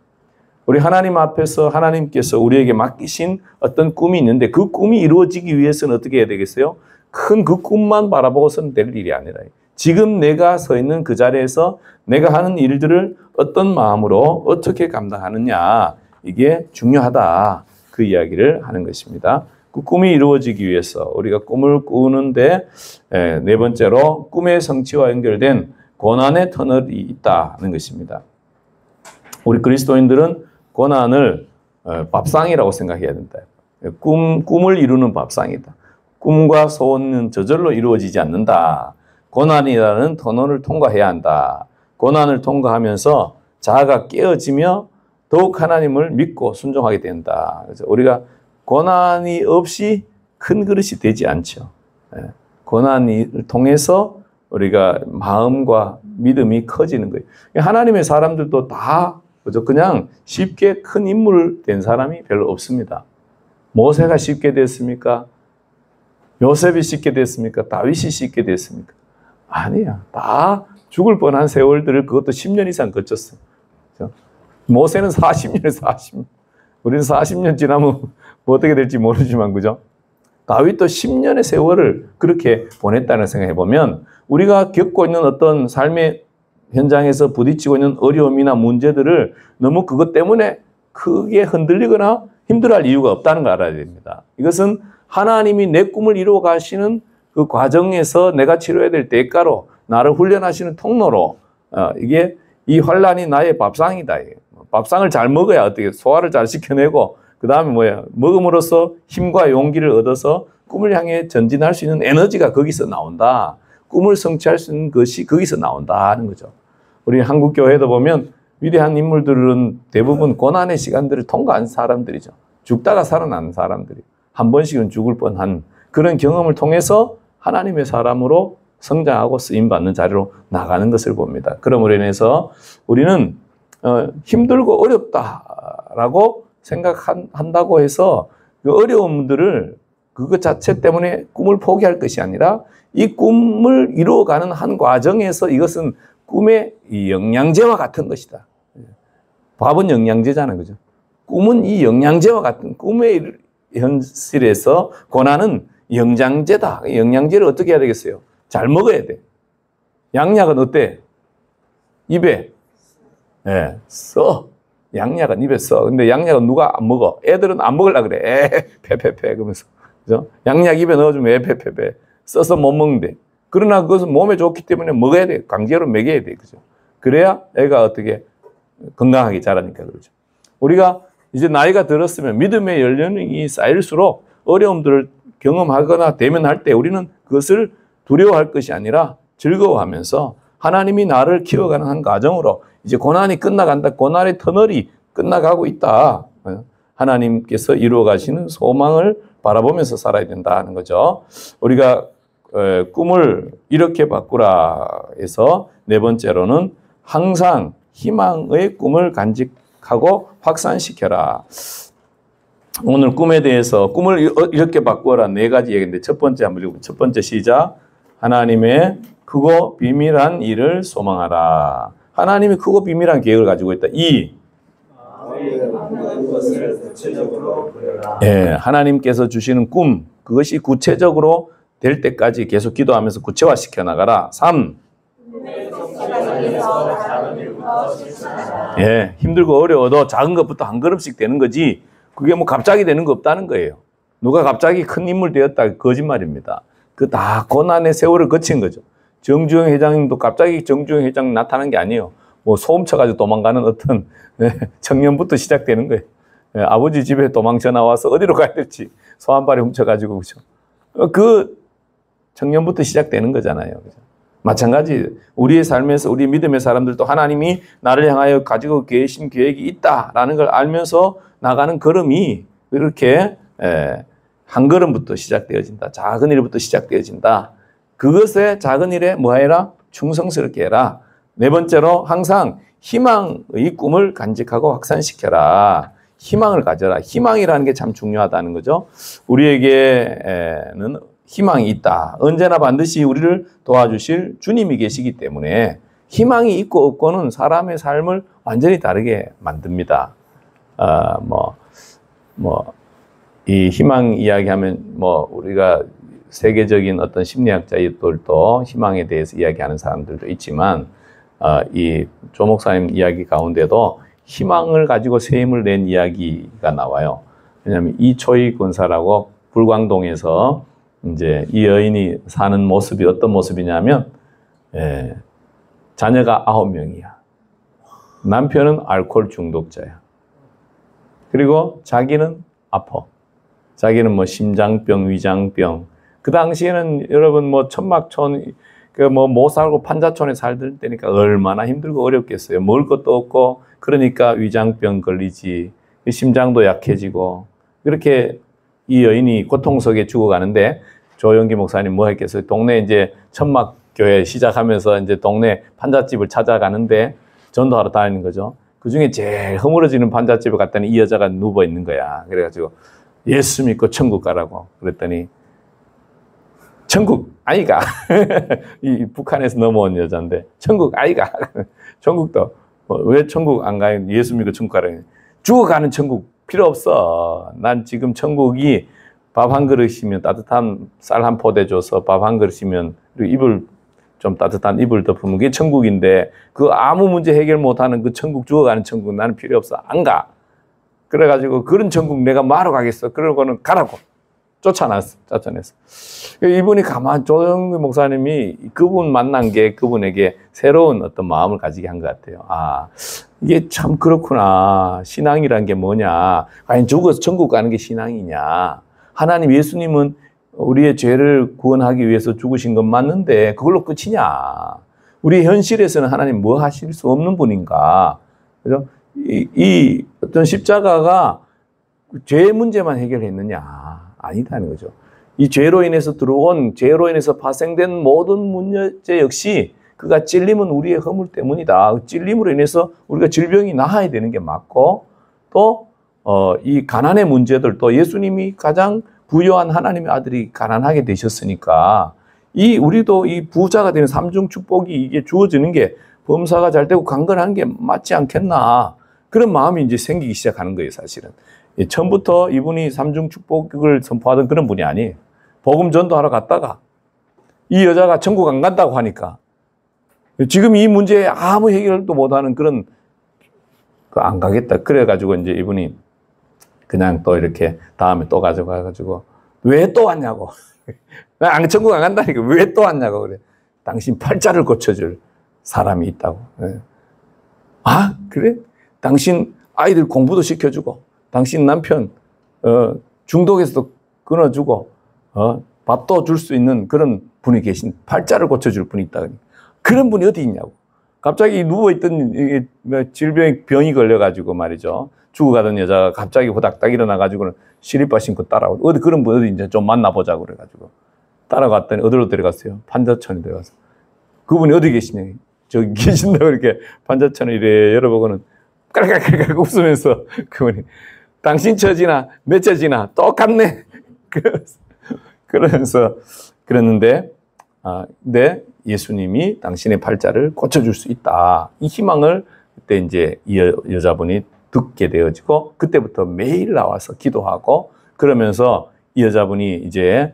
우리 하나님 앞에서 하나님께서 우리에게 맡기신 어떤 꿈이 있는데 그 꿈이 이루어지기 위해서는 어떻게 해야 되겠어요? 큰 그 꿈만 바라보고서는 될 일이 아니라 지금 내가 서 있는 그 자리에서 내가 하는 일들을 어떤 마음으로 어떻게 감당하느냐 이게 중요하다. 그 이야기를 하는 것입니다. 그 꿈이 이루어지기 위해서 우리가 꿈을 꾸는데 네 번째로 꿈의 성취와 연결된 고난의 터널이 있다는 것입니다. 우리 그리스도인들은 고난을 밥상이라고 생각해야 된다. 꿈을 이루는 밥상이다. 꿈과 소원은 저절로 이루어지지 않는다. 고난이라는 터널을 통과해야 한다. 고난을 통과하면서 자아가 깨어지며 더욱 하나님을 믿고 순종하게 된다. 그래서 우리가 고난이 없이 큰 그릇이 되지 않죠. 고난을 통해서 우리가 마음과 믿음이 커지는 거예요. 하나님의 사람들도 다 그냥 쉽게 큰 인물 된 사람이 별로 없습니다. 모세가 쉽게 됐습니까? 요셉이 쉽게 됐습니까? 다윗이 쉽게 됐습니까? 아니야. 다 죽을 뻔한 세월들을 그것도 10년 이상 거쳤어요. 모세는 40년에 40년. 우리는 40년 지나면 뭐 어떻게 될지 모르지만, 그죠? 다윗도 10년의 세월을 그렇게 보냈다는 생각해 보면 우리가 겪고 있는 어떤 삶의 현장에서 부딪히고 있는 어려움이나 문제들을 너무 그것 때문에 크게 흔들리거나 힘들어할 이유가 없다는 걸 알아야 됩니다. 이것은 하나님이 내 꿈을 이루어 가시는 그 과정에서 내가 치러야 될 대가로 나를 훈련하시는 통로로 이게 이 환란이 나의 밥상이다. 밥상을 잘 먹어야 어떻게 소화를 잘 시켜내고 그 다음에 뭐야 먹음으로써 힘과 용기를 얻어서 꿈을 향해 전진할 수 있는 에너지가 거기서 나온다. 꿈을 성취할 수 있는 것이 거기서 나온다 하는 거죠. 우리 한국 교회도 보면 위대한 인물들은 대부분 고난의 시간들을 통과한 사람들이죠. 죽다가 살아난 사람들이 한 번씩은 죽을 뻔한 그런 경험을 통해서 하나님의 사람으로 성장하고 쓰임받는 자리로 나가는 것을 봅니다. 그러므로 인해서 우리는 힘들고 어렵다라고 생각한다고 해서 그 어려움들을 그것 자체 때문에 꿈을 포기할 것이 아니라 이 꿈을 이루어가는 한 과정에서 이것은 꿈의 영양제와 같은 것이다. 밥은 영양제잖아요. 그죠? 꿈은 이 영양제와 같은 꿈의 현실에서 고난은 영양제다. 영양제를 어떻게 해야 되겠어요? 잘 먹어야 돼. 양약은 어때? 입에 써. 양약은 입에 써. 근데 양약은 누가 안 먹어? 애들은 안 먹으려고 그래. 패패패 그러면서. 그죠? 양약 입에 넣어주면 패패패. 써서 못 먹는데. 그러나 그것은 몸에 좋기 때문에 먹어야 돼. 강제로 먹여야 돼. 그죠? 그래야 애가 어떻게 건강하게 자라니까 그러죠. 우리가 이제 나이가 들었으면 믿음의 연령이 쌓일수록 어려움들을 경험하거나 대면할 때 우리는 그것을 두려워할 것이 아니라 즐거워하면서 하나님이 나를 키워가는 한 과정으로 이제 고난이 끝나간다. 고난의 터널이 끝나가고 있다. 하나님께서 이루어 가시는 소망을 바라보면서 살아야 된다는 거죠. 우리가 꿈을 이렇게 바꾸라 해서 네 번째로는 항상 희망의 꿈을 간직하고 확산시켜라. 오늘 꿈에 대해서 꿈을 이렇게 바꾸어라 네 가지 얘기인데 첫 번째 한번 읽어보면 첫 번째 시작. 하나님의 크고 비밀한 일을 소망하라. 하나님이 크고 비밀한 계획을 가지고 있다. 하나님께서 주시는 꿈 그것이 구체적으로 될 때까지 계속 기도하면서 구체화시켜 나가라. 3. 힘들고 어려워도 작은 것부터 한 걸음씩 되는 거지 그게 뭐 갑자기 되는 거 없다는 거예요. 누가 갑자기 큰 인물 되었다 거짓말입니다. 그 다 고난의 세월을 거친 거죠. 정주영 회장님도 갑자기 정주영 회장 나타난 게 아니에요. 뭐 소음 쳐가지고 도망가는 어떤 청년부터 시작되는 거예요. 아버지 집에 도망쳐 나와서 어디로 가야 될지 소 한 발에 훔쳐가지고 그죠. 그 청년부터 시작되는 거잖아요. 그죠? 마찬가지 우리의 삶에서 우리 믿음의 사람들도 하나님이 나를 향하여 가지고 계신 계획이 있다라는 걸 알면서 나가는 걸음이 이렇게 한 걸음부터 시작되어진다. 작은 일부터 시작되어진다. 그것에 작은 일에 뭐 해라? 충성스럽게 해라. 네 번째로 항상 희망의 꿈을 간직하고 확산시켜라. 희망을 가져라. 희망이라는 게 참 중요하다는 거죠. 우리에게는 희망이 있다. 언제나 반드시 우리를 도와주실 주님이 계시기 때문에 희망이 있고 없고는 사람의 삶을 완전히 다르게 만듭니다. 이 희망 이야기하면 우리가 세계적인 어떤 심리학자들도 희망에 대해서 이야기하는 사람들도 있지만 이 조 목사님 이야기 가운데도 희망을 가지고 새 힘을 낸 이야기가 나와요. 왜냐하면 이초희 권사라고 불광동에서 이제 이 여인이 사는 모습이 어떤 모습이냐면 자녀가 9명이야. 남편은 알코올 중독자야. 그리고 자기는 아파. 자기는 뭐 심장병, 위장병. 그 당시에는 여러분 뭐 천막촌 못 살고 판자촌에 살들 때니까 얼마나 힘들고 어렵겠어요. 먹을 것도 없고 그러니까 위장병 걸리지. 심장도 약해지고 그렇게 이 여인이 고통 속에 죽어가는데 조영기 목사님 뭐 했겠어요? 동네 이제 천막교회 시작하면서 이제 동네 판잣집을 찾아가는데 전도하러 다니는 거죠. 그 중에 제일 허물어지는 판잣집에 갔더니 이 여자가 누워 있는 거야. 그래가지고 예수 믿고 천국 가라고 그랬더니 천국 아이가 이 북한에서 넘어온 여자인데 천국 아이가 천국도 왜 천국 안 가요? 예수 믿고 천국 가라. 죽어가는 천국 필요 없어. 난 지금 천국이 밥 한 그릇이면 따뜻한 쌀 한 포대 줘서 밥 한 그릇이면 그리고 이불 좀 따뜻한 이불 덮으면 그게 천국인데 그 아무 문제 해결 못하는 그 천국 죽어가는 천국 나는 필요 없어. 안 가. 그래가지고 그런 천국 내가 뭐하러 가겠어. 그러고는 가라고 쫓아냈어. 이분이 가만 조영규 목사님이 그분 만난 게 그분에게 새로운 어떤 마음을 가지게 한 것 같아요. 아, 이게 참 그렇구나. 신앙이란 게 뭐냐. 과연 죽어서 천국 가는 게 신앙이냐. 하나님 예수님은 우리의 죄를 구원하기 위해서 죽으신 건 맞는데 그걸로 끝이냐. 우리 현실에서는 하나님 뭐 하실 수 없는 분인가. 그죠? 이 어떤 십자가가 죄 문제만 해결했느냐. 아니다는 거죠. 이 죄로 인해서 들어온, 죄로 인해서 발생된 모든 문제 역시 그가 찔림은 우리의 허물 때문이다. 찔림으로 인해서 우리가 질병이 나아야 되는 게 맞고 또 이 가난의 문제들도 예수님이 가장 부유한 하나님의 아들이 가난하게 되셨으니까 우리도 이 부자가 되는 삼중 축복이 이게 주어지는 게 범사가 잘 되고 강건한 게 맞지 않겠나. 그런 마음이 이제 생기기 시작하는 거예요, 사실은. 처음부터 이분이 삼중 축복을 선포하던 그런 분이 아니에요. 복음 전도하러 갔다가 이 여자가 천국 안 간다고 하니까 지금 이 문제에 아무 해결도 못하는 그런 안 가겠다. 그래가지고 이제 이분이 그냥 또 이렇게 다음에 또 가져가가지고 왜 또 왔냐고. 나 천국 안 간다니까 왜 또 왔냐고 그래. 당신 팔자를 고쳐줄 사람이 있다고. 아 그래? 당신 아이들 공부도 시켜주고 당신 남편 중독에서도 끊어주고 밥도 줄 수 있는 그런 분이 계신 팔자를 고쳐줄 분이 있다. 그런 분이 어디 있냐고. 갑자기 누워있던 병이 걸려가지고 말이죠. 죽어가던 여자가 갑자기 호닥닥 일어나가지고는 시리빠 신고 따라오고 어디 그런 분 어디 이제 좀 만나보자고 그래가지고 따라갔더니 어디로 데려갔어요? 판자촌에 데려가서 그분이 어디 계시냐? 저기 계신다고 이렇게 판자촌을 이래 열어보고는 깔깔깔깔 웃으면서 그분이 당신 처지나 내 처지나 똑같네. 그러면서 그랬는데 근데 예수님이 당신의 팔자를 고쳐줄 수 있다. 이 희망을 그때 이제 이 여자분이 듣게 되어지고 그때부터 매일 나와서 기도하고 그러면서 이 여자분이 이제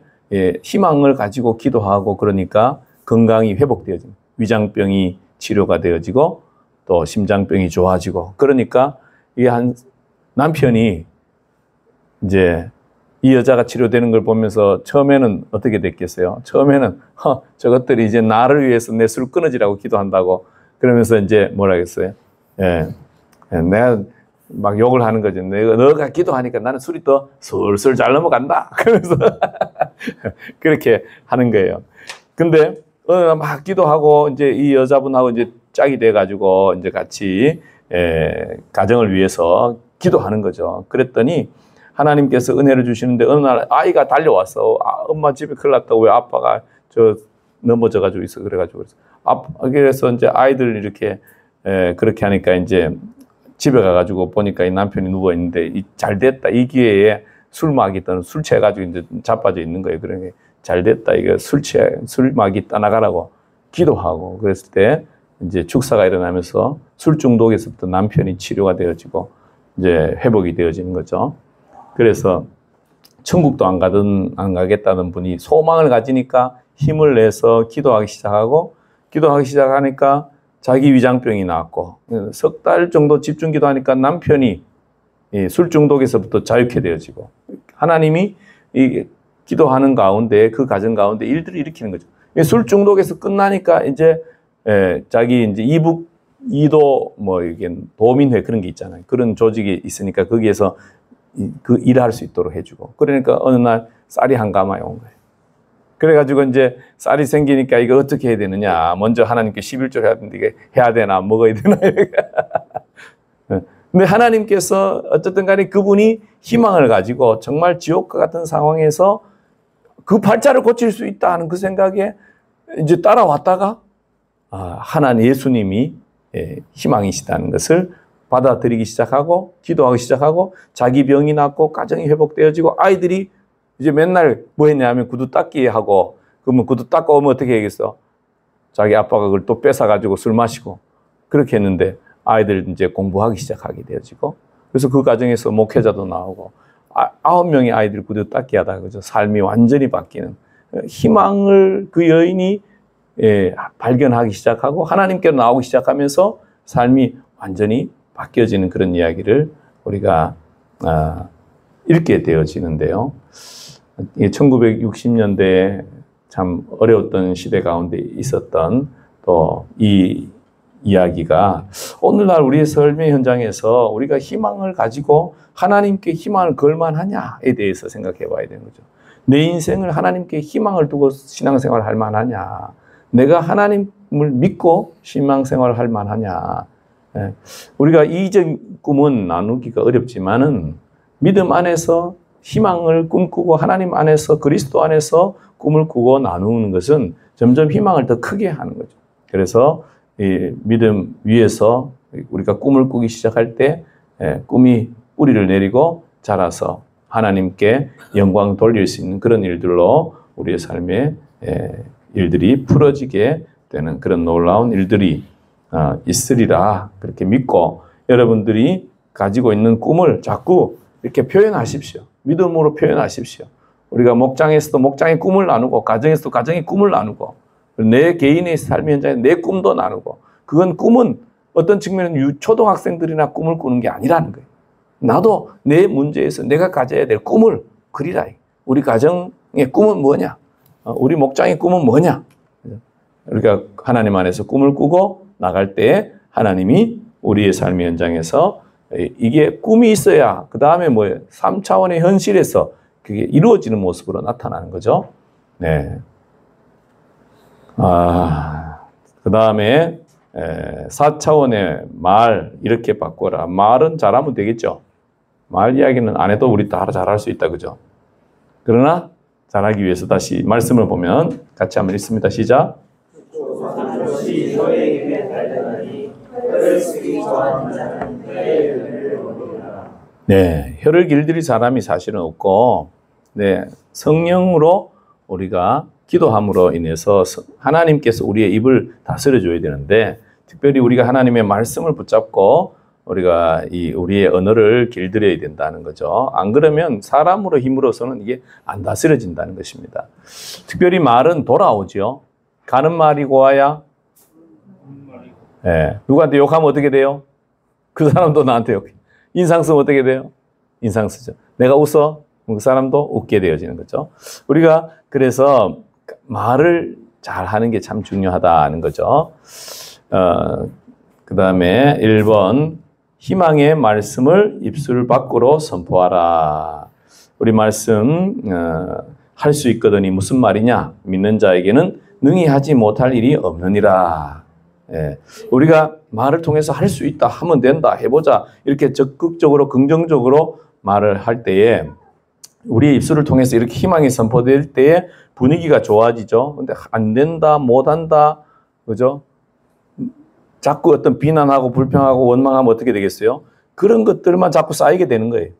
희망을 가지고 기도하고 그러니까 건강이 회복되어지고 위장병이 치료가 되어지고 또 심장병이 좋아지고 그러니까 이 한 남편이 이제 이 여자가 치료되는 걸 보면서 처음에는 어떻게 됐겠어요? 처음에는 저것들이 이제 나를 위해서 내 술 끊어지라고 기도한다고 그러면서 이제 뭐라 했어요? 내가 막 욕을 하는 거죠. 너가 기도하니까 나는 술이 더 술술 잘 넘어간다. 그래서 그렇게 하는 거예요. 근데 막 기도하고 이제 이 여자분하고 이제 짝이 돼가지고 이제 같이 가정을 위해서 기도하는 거죠. 그랬더니 하나님께서 은혜를 주시는데 어느 날 아이가 달려와서 엄마 집에 큰일 났다. 왜 아빠가 넘어져가지고 있어. 그래가지고 그래서 이제 아이들 이렇게 그렇게 하니까 이제 집에 가가지고 보니까 이 남편이 누워 있는데 잘 됐다. 이 기회에 술막이 떠는 술 취해가지고 이제 자빠져 있는 거예요. 그러니까 잘 됐다. 이거 술막이 떠나가라고 기도하고 그랬을 때 이제 축사가 일어나면서 술 중독에서부터 남편이 치료가 되어지고 이제 회복이 되어지는 거죠. 그래서 천국도 안 가겠다는 분이 소망을 가지니까 힘을 내서 기도하기 시작하니까 자기 위장병이 나았고 석 달 정도 집중 기도하니까 남편이 술 중독에서부터 자유케 되어지고 하나님이 이 기도하는 가운데 그 가정 가운데 일들을 일으키는 거죠. 술 중독에서 끝나니까 이제 자기 이제 이도 뭐 이게 도민회 그런 게 있잖아요. 그런 조직이 있으니까 거기에서 그 일할 수 있도록 해주고 그러니까 어느 날 쌀이 한 가마에 온 거예요. 그래가지고 이제 쌀이 생기니까 이거 어떻게 해야 되느냐. 먼저 하나님께 11조 해야 되는데 이게 해야 되나 먹어야 되나. 근데 하나님께서 어쨌든 간에 그분이 희망을 가지고 정말 지옥과 같은 상황에서 그 팔자를 고칠 수 있다는 그 생각에 이제 따라왔다가 하나님 예수님이 희망이시다는 것을 받아들이기 시작하고 기도하기 시작하고 자기 병이 낫고 가정이 회복되어지고 아이들이 이제 맨날 뭐 했냐면 구두 닦기 하고 그러면 구두 닦고 오면 어떻게 해야겠어? 자기 아빠가 그걸 또 뺏어가지고 술 마시고 그렇게 했는데 아이들 이제 공부하기 시작하게 되어지고 그래서 그 과정에서 목회자도 나오고 9명의 아이들이 구두 닦기 하다가 그죠? 삶이 완전히 바뀌는 희망을 그 여인이 발견하기 시작하고 하나님께로 나오기 시작하면서 삶이 완전히 바뀌어지는 그런 이야기를 우리가 읽게 되어지는데요. 1960년대에 참 어려웠던 시대 가운데 있었던 또 이 이야기가 오늘날 우리의 삶의 현장에서 우리가 희망을 가지고 하나님께 희망을 걸 만하냐에 대해서 생각해 봐야 되는 거죠. 내 인생을 하나님께 희망을 두고 신앙생활을 할 만하냐, 내가 하나님을 믿고 신앙생활을 할 만하냐. 우리가 이적인 꿈은 나누기가 어렵지만은 믿음 안에서 희망을 꿈꾸고 하나님 안에서 그리스도 안에서 꿈을 꾸고 나누는 것은 점점 희망을 더 크게 하는 거죠. 그래서 이 믿음 위에서 우리가 꿈을 꾸기 시작할 때 꿈이 뿌리를 내리고 자라서 하나님께 영광 돌릴 수 있는 그런 일들로 우리의 삶의 일들이 풀어지게 되는 그런 놀라운 일들이 있으리라 그렇게 믿고 여러분들이 가지고 있는 꿈을 자꾸 이렇게 표현하십시오. 믿음으로 표현하십시오. 우리가 목장에서도 목장의 꿈을 나누고 가정에서도 가정의 꿈을 나누고 내 개인의 삶의 현장에 내 꿈도 나누고 그건 꿈은 어떤 측면은 초등학생들이나 꿈을 꾸는 게 아니라는 거예요. 나도 내 문제에서 내가 가져야 될 꿈을 그리라. 우리 가정의 꿈은 뭐냐? 우리 목장의 꿈은 뭐냐? 우리가 하나님 안에서 꿈을 꾸고 나갈 때 하나님이 우리의 삶의 현장에서 이게 꿈이 있어야 그 다음에 뭐예요? 3차원의 현실에서 그게 이루어지는 모습으로 나타나는 거죠. 네. 그 다음에 4차원의 말 이렇게 바꿔라. 말은 잘하면 되겠죠. 말 이야기는 안 해도 우리 다 잘할 수 있다. 그죠? 그러나 잘하기 위해서 다시 말씀을 보면 같이 한번 읽습니다. 시작. 네, 혀를 길들이 사람이 사실은 없고, 네, 성령으로 우리가 기도함으로 인해서 하나님께서 우리의 입을 다스려 줘야 되는데, 특별히 우리가 하나님의 말씀을 붙잡고 우리가 우리의 언어를 길들여야 된다는 거죠. 안 그러면 사람으로 힘으로서는 이게 안 다스려진다는 것입니다. 특별히 말은 돌아오죠. 가는 말이 고와야 누구한테 욕하면 어떻게 돼요? 그 사람도 나한테 욕해. 인상 쓰면 어떻게 돼요? 인상 쓰죠. 내가 웃어? 그 사람도 웃게 되어지는 거죠. 우리가 그래서 말을 잘 하는 게 참 중요하다는 거죠. 그 다음에 1번 희망의 말씀을 입술 밖으로 선포하라. 우리 말씀 할 수 있거든이 무슨 말이냐? 믿는 자에게는 능히 하지 못할 일이 없느니라. 우리가 말을 통해서 할 수 있다, 하면 된다, 해보자 이렇게 적극적으로 긍정적으로 말을 할 때에 우리의 입술을 통해서 이렇게 희망이 선포될 때에 분위기가 좋아지죠. 근데 안 된다, 못한다, 그죠? 자꾸 어떤 비난하고 불평하고 원망하면 어떻게 되겠어요? 그런 것들만 자꾸 쌓이게 되는 거예요.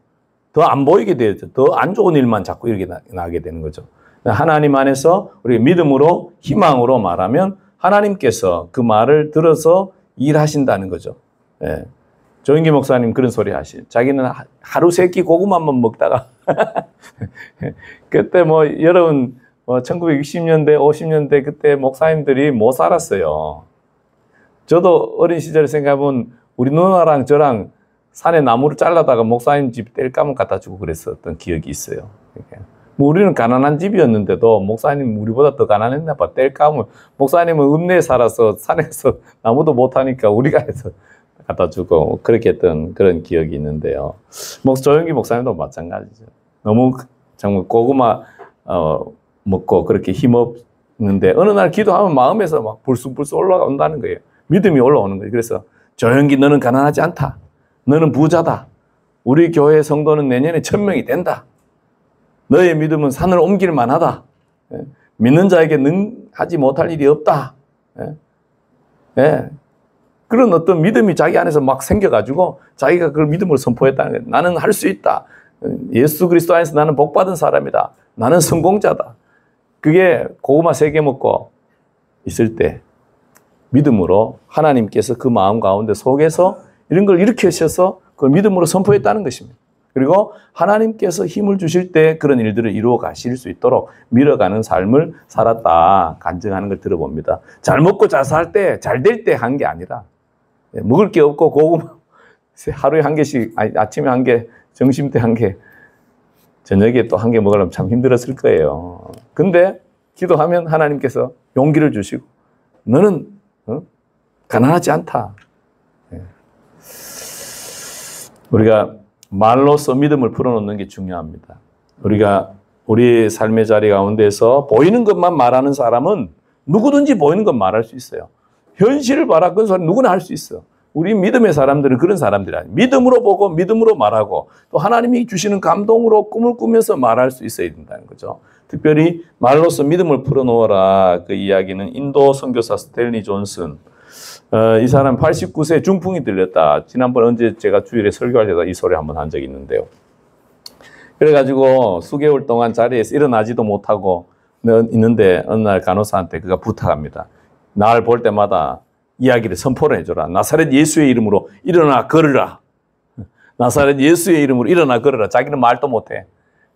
더 안 보이게 되죠. 더 안 좋은 일만 자꾸 이렇게 나게 되는 거죠. 하나님 안에서 우리 믿음으로 희망으로 말하면 하나님께서 그 말을 들어서 일하신다는 거죠. 조영기 목사님 그런 소리 하시죠. 자기는 하루 3끼 고구마만 먹다가 그때 여러분 1960년대 50년대 그때 목사님들이 못 살았어요. 저도 어린 시절에 생각해보면 우리 누나랑 저랑 산에 나무를 잘라다가 목사님 집 땔감을 갖다 주고 그랬었던 기억이 있어요. 우리는 가난한 집이었는데도 목사님 우리보다 더 가난했나 봐. 땔감을 목사님은 읍내에 살아서 산에서 나무도 못하니까 우리가 해서 갖다 주고 그렇게 했던 그런 기억이 있는데요. 조영기 목사님도 마찬가지죠. 너무 정말 고구마 먹고 그렇게 힘없는데 어느 날 기도하면 마음에서 막 불쑥불쑥 올라온다는 거예요. 믿음이 올라오는 거예요. 그래서 조영기 너는 가난하지 않다. 너는 부자다. 우리 교회 성도는 내년에 1000명이 된다. 너의 믿음은 산을 옮길 만하다. 믿는 자에게 하지 못할 일이 없다. 그런 어떤 믿음이 자기 안에서 막 생겨가지고 자기가 그걸 믿음으로 선포했다는 거예요. 나는 할 수 있다. 예수 그리스도 안에서 나는 복받은 사람이다. 나는 성공자다. 그게 고구마 3개 먹고 있을 때 믿음으로 하나님께서 그 마음 가운데 속에서 이런 걸 일으키셔서 그걸 믿음으로 선포했다는 것입니다. 그리고 하나님께서 힘을 주실 때 그런 일들을 이루어 가실 수 있도록 밀어가는 삶을 살았다 간증하는 걸 들어봅니다. 잘 먹고 잘 살 때, 잘 될 때 한 게 아니라 먹을 게 없고 고구마 하루에 한 개씩, 아침에 한 개, 점심 때 한 개, 저녁에 또 한 개 먹으려면 참 힘들었을 거예요. 근데 기도하면 하나님께서 용기를 주시고 너는 가난하지 않다. 우리가 말로써 믿음을 풀어놓는 게 중요합니다. 우리가 우리 삶의 자리 가운데서 보이는 것만 말하는 사람은 누구든지 보이는 것 말할 수 있어요. 현실을 말하는 그 소리 누구나 할 수 있어. 우리 믿음의 사람들은 그런 사람들이 아니에요. 믿음으로 보고 믿음으로 말하고 또 하나님이 주시는 감동으로 꿈을 꾸면서 말할 수 있어야 된다는 거죠. 특별히 말로써 믿음을 풀어놓아라. 그 이야기는 인도 선교사 스탠리 존슨. 이 사람 89세 중풍이 들렸다. 지난번 언제 제가 주일에 설교할 때도 이 소리 한번 한 적이 있는데요. 그래가지고 수개월 동안 자리에서 일어나지도 못하고 있는데 어느 날 간호사한테 그가 부탁합니다. 날 볼 때마다 이야기를 선포를 해줘라. 나사렛 예수의 이름으로 일어나 걸으라. 나사렛 예수의 이름으로 일어나 걸으라. 자기는 말도 못해.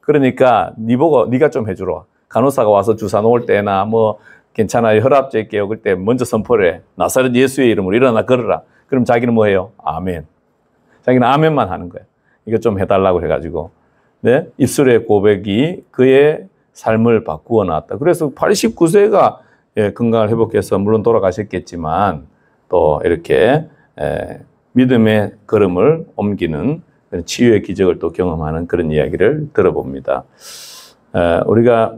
그러니까 네 보고 네가 좀 해주라. 간호사가 와서 주사 놓을 때나 뭐 괜찮아요. 혈압제 깨우을 때 먼저 선포를 해. 나사렛 예수의 이름으로 일어나 걸으라. 그럼 자기는 뭐 해요? 아멘. 자기는 아멘만 하는 거예요. 이거 좀 해달라고 해가지고. 네? 입술의 고백이 그의 삶을 바꾸어 놨다. 그래서 89세가 건강을 회복해서 물론 돌아가셨겠지만 또 이렇게 믿음의 걸음을 옮기는 치유의 기적을 또 경험하는 그런 이야기를 들어봅니다. 우리가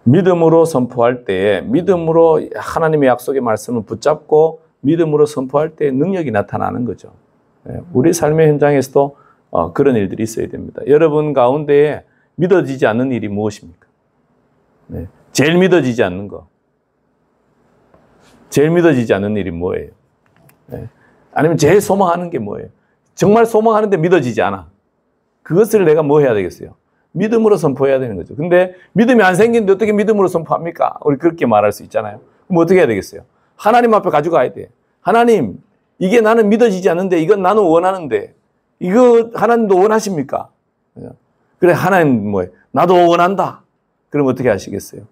믿음으로 선포할 때, 믿음으로 하나님의 약속의 말씀을 붙잡고 믿음으로 선포할 때 능력이 나타나는 거죠. 우리 삶의 현장에서도 그런 일들이 있어야 됩니다. 여러분 가운데 믿어지지 않는 일이 무엇입니까? 제일 믿어지지 않는 거. 제일 믿어지지 않는 일이 뭐예요? 아니면 제일 소망하는 게 뭐예요? 정말 소망하는데 믿어지지 않아. 그것을 내가 뭐 해야 되겠어요? 믿음으로 선포해야 되는 거죠. 근데 믿음이 안 생기는데 어떻게 믿음으로 선포합니까? 우리 그렇게 말할 수 있잖아요. 그럼 어떻게 해야 되겠어요? 하나님 앞에 가져가야 돼. 하나님, 이게 나는 믿어지지 않는데 이건 나는 원하는데 이거 하나님도 원하십니까? 그래, 하나님 뭐예요? 나도 원한다. 그럼 어떻게 하시겠어요?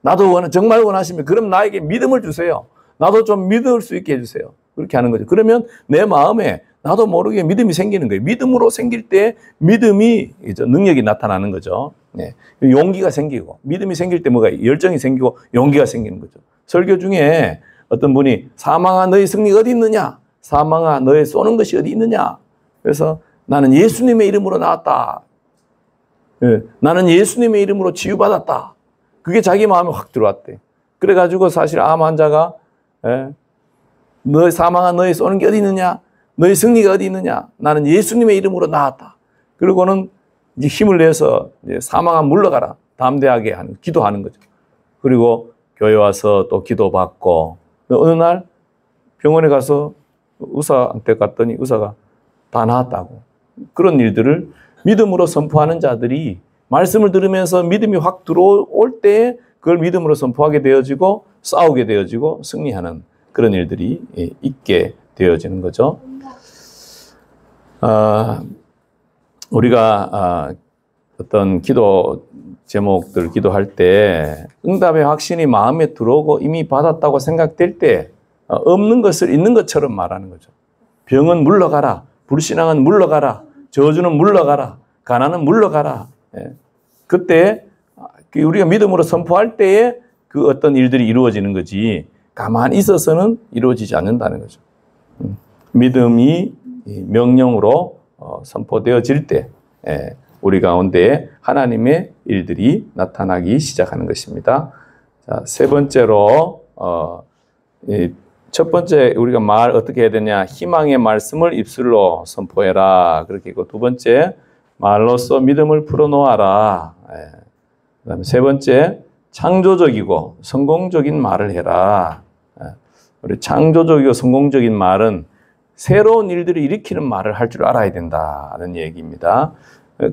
나도 정말 원하시면 그럼 나에게 믿음을 주세요. 나도 좀 믿을 수 있게 해주세요. 그렇게 하는 거죠. 그러면 내 마음에 나도 모르게 믿음이 생기는 거예요. 믿음으로 생길 때 믿음이 능력이 나타나는 거죠. 네. 용기가 생기고 믿음이 생길 때 뭐가 열정이 생기고 용기가 생기는 거죠. 설교 중에 어떤 분이 사망아 너의 승리가 어디 있느냐? 사망아 너의 쏘는 것이 어디 있느냐? 그래서 나는 예수님의 이름으로 나왔다. 네. 나는 예수님의 이름으로 치유받았다. 그게 자기 마음에 확 들어왔대. 그래가지고 사실 암 환자가 너의 사망아 너의 쏘는 게 어디 있느냐? 너의 승리가 어디 있느냐? 나는 예수님의 이름으로 나왔다. 그리고는 이제 힘을 내서 이제 사망아 물러가라. 담대하게 기도하는 거죠. 그리고 교회 와서 또 기도받고 어느 날 병원에 가서 의사한테 갔더니 의사가 다 나았다고. 그런 일들을 믿음으로 선포하는 자들이 말씀을 들으면서 믿음이 확 들어올 때 그걸 믿음으로 선포하게 되어지고 싸우게 되어지고 승리하는 그런 일들이 있게 되어지는 거죠. 우리가 어떤 기도 제목들 기도할 때 응답의 확신이 마음에 들어오고 이미 받았다고 생각될 때 없는 것을 있는 것처럼 말하는 거죠. 병은 물러가라. 불신앙은 물러가라. 저주는 물러가라. 가난은 물러가라. 그때 우리가 믿음으로 선포할 때에 그 어떤 일들이 이루어지는 거지 가만히 있어서는 이루어지지 않는다는 거죠. 믿음이 명령으로 선포되어질 때 우리 가운데 하나님의 일들이 나타나기 시작하는 것입니다. 자, 세 번째로 첫 번째 우리가 말 어떻게 해야 되냐? 희망의 말씀을 입술로 선포해라. 그렇게 있고 두 번째 말로써 믿음을 풀어놓아라. 그다음에 세 번째 창조적이고 성공적인 말을 해라. 우리 창조적이고 성공적인 말은 새로운 일들을 일으키는 말을 할 줄 알아야 된다는 얘기입니다.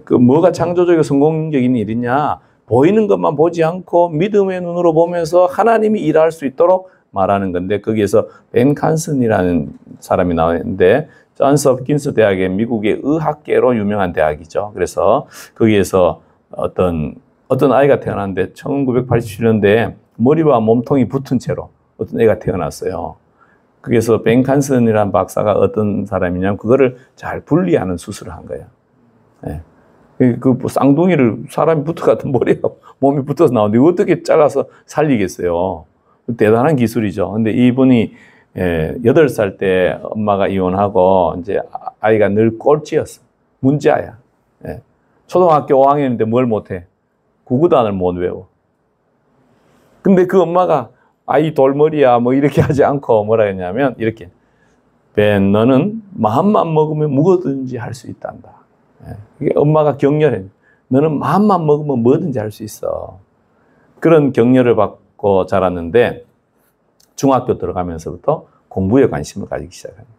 그 뭐가 창조적이고 성공적인 일이냐? 보이는 것만 보지 않고 믿음의 눈으로 보면서 하나님이 일할 수 있도록 말하는 건데 거기에서 벤 칸슨이라는 사람이 나오는데 존스 홉킨스 대학의 미국의 의학계로 유명한 대학이죠. 그래서 거기에서 어떤 아이가 태어났는데 1987년대에 머리와 몸통이 붙은 채로 어떤 애가 태어났어요. 그래서 벤 칸슨이라는 박사가 어떤 사람이냐면 그거를 잘 분리하는 수술을 한 거예요. 예. 그 쌍둥이를 사람이 붙어가던 머리가 몸이 붙어서 나오는데 어떻게 잘라서 살리겠어요. 대단한 기술이죠. 근데 이분이 8살 때 엄마가 이혼하고 이제 아이가 늘 꼴찌였어. 문제아야. 예. 초등학교 5학년인데 뭘 못해? 구구단을 못 외워. 근데 그 엄마가 아이 돌머리야 뭐 이렇게 하지 않고 뭐라 했냐면 이렇게 벤 너는 마음만 먹으면 무엇든지 할 수 있단다. 예. 이게 엄마가 격려해. 너는 마음만 먹으면 뭐든지 할 수 있어. 그런 격려를 받고 자랐는데 중학교 들어가면서부터 공부에 관심을 가지기 시작합니다.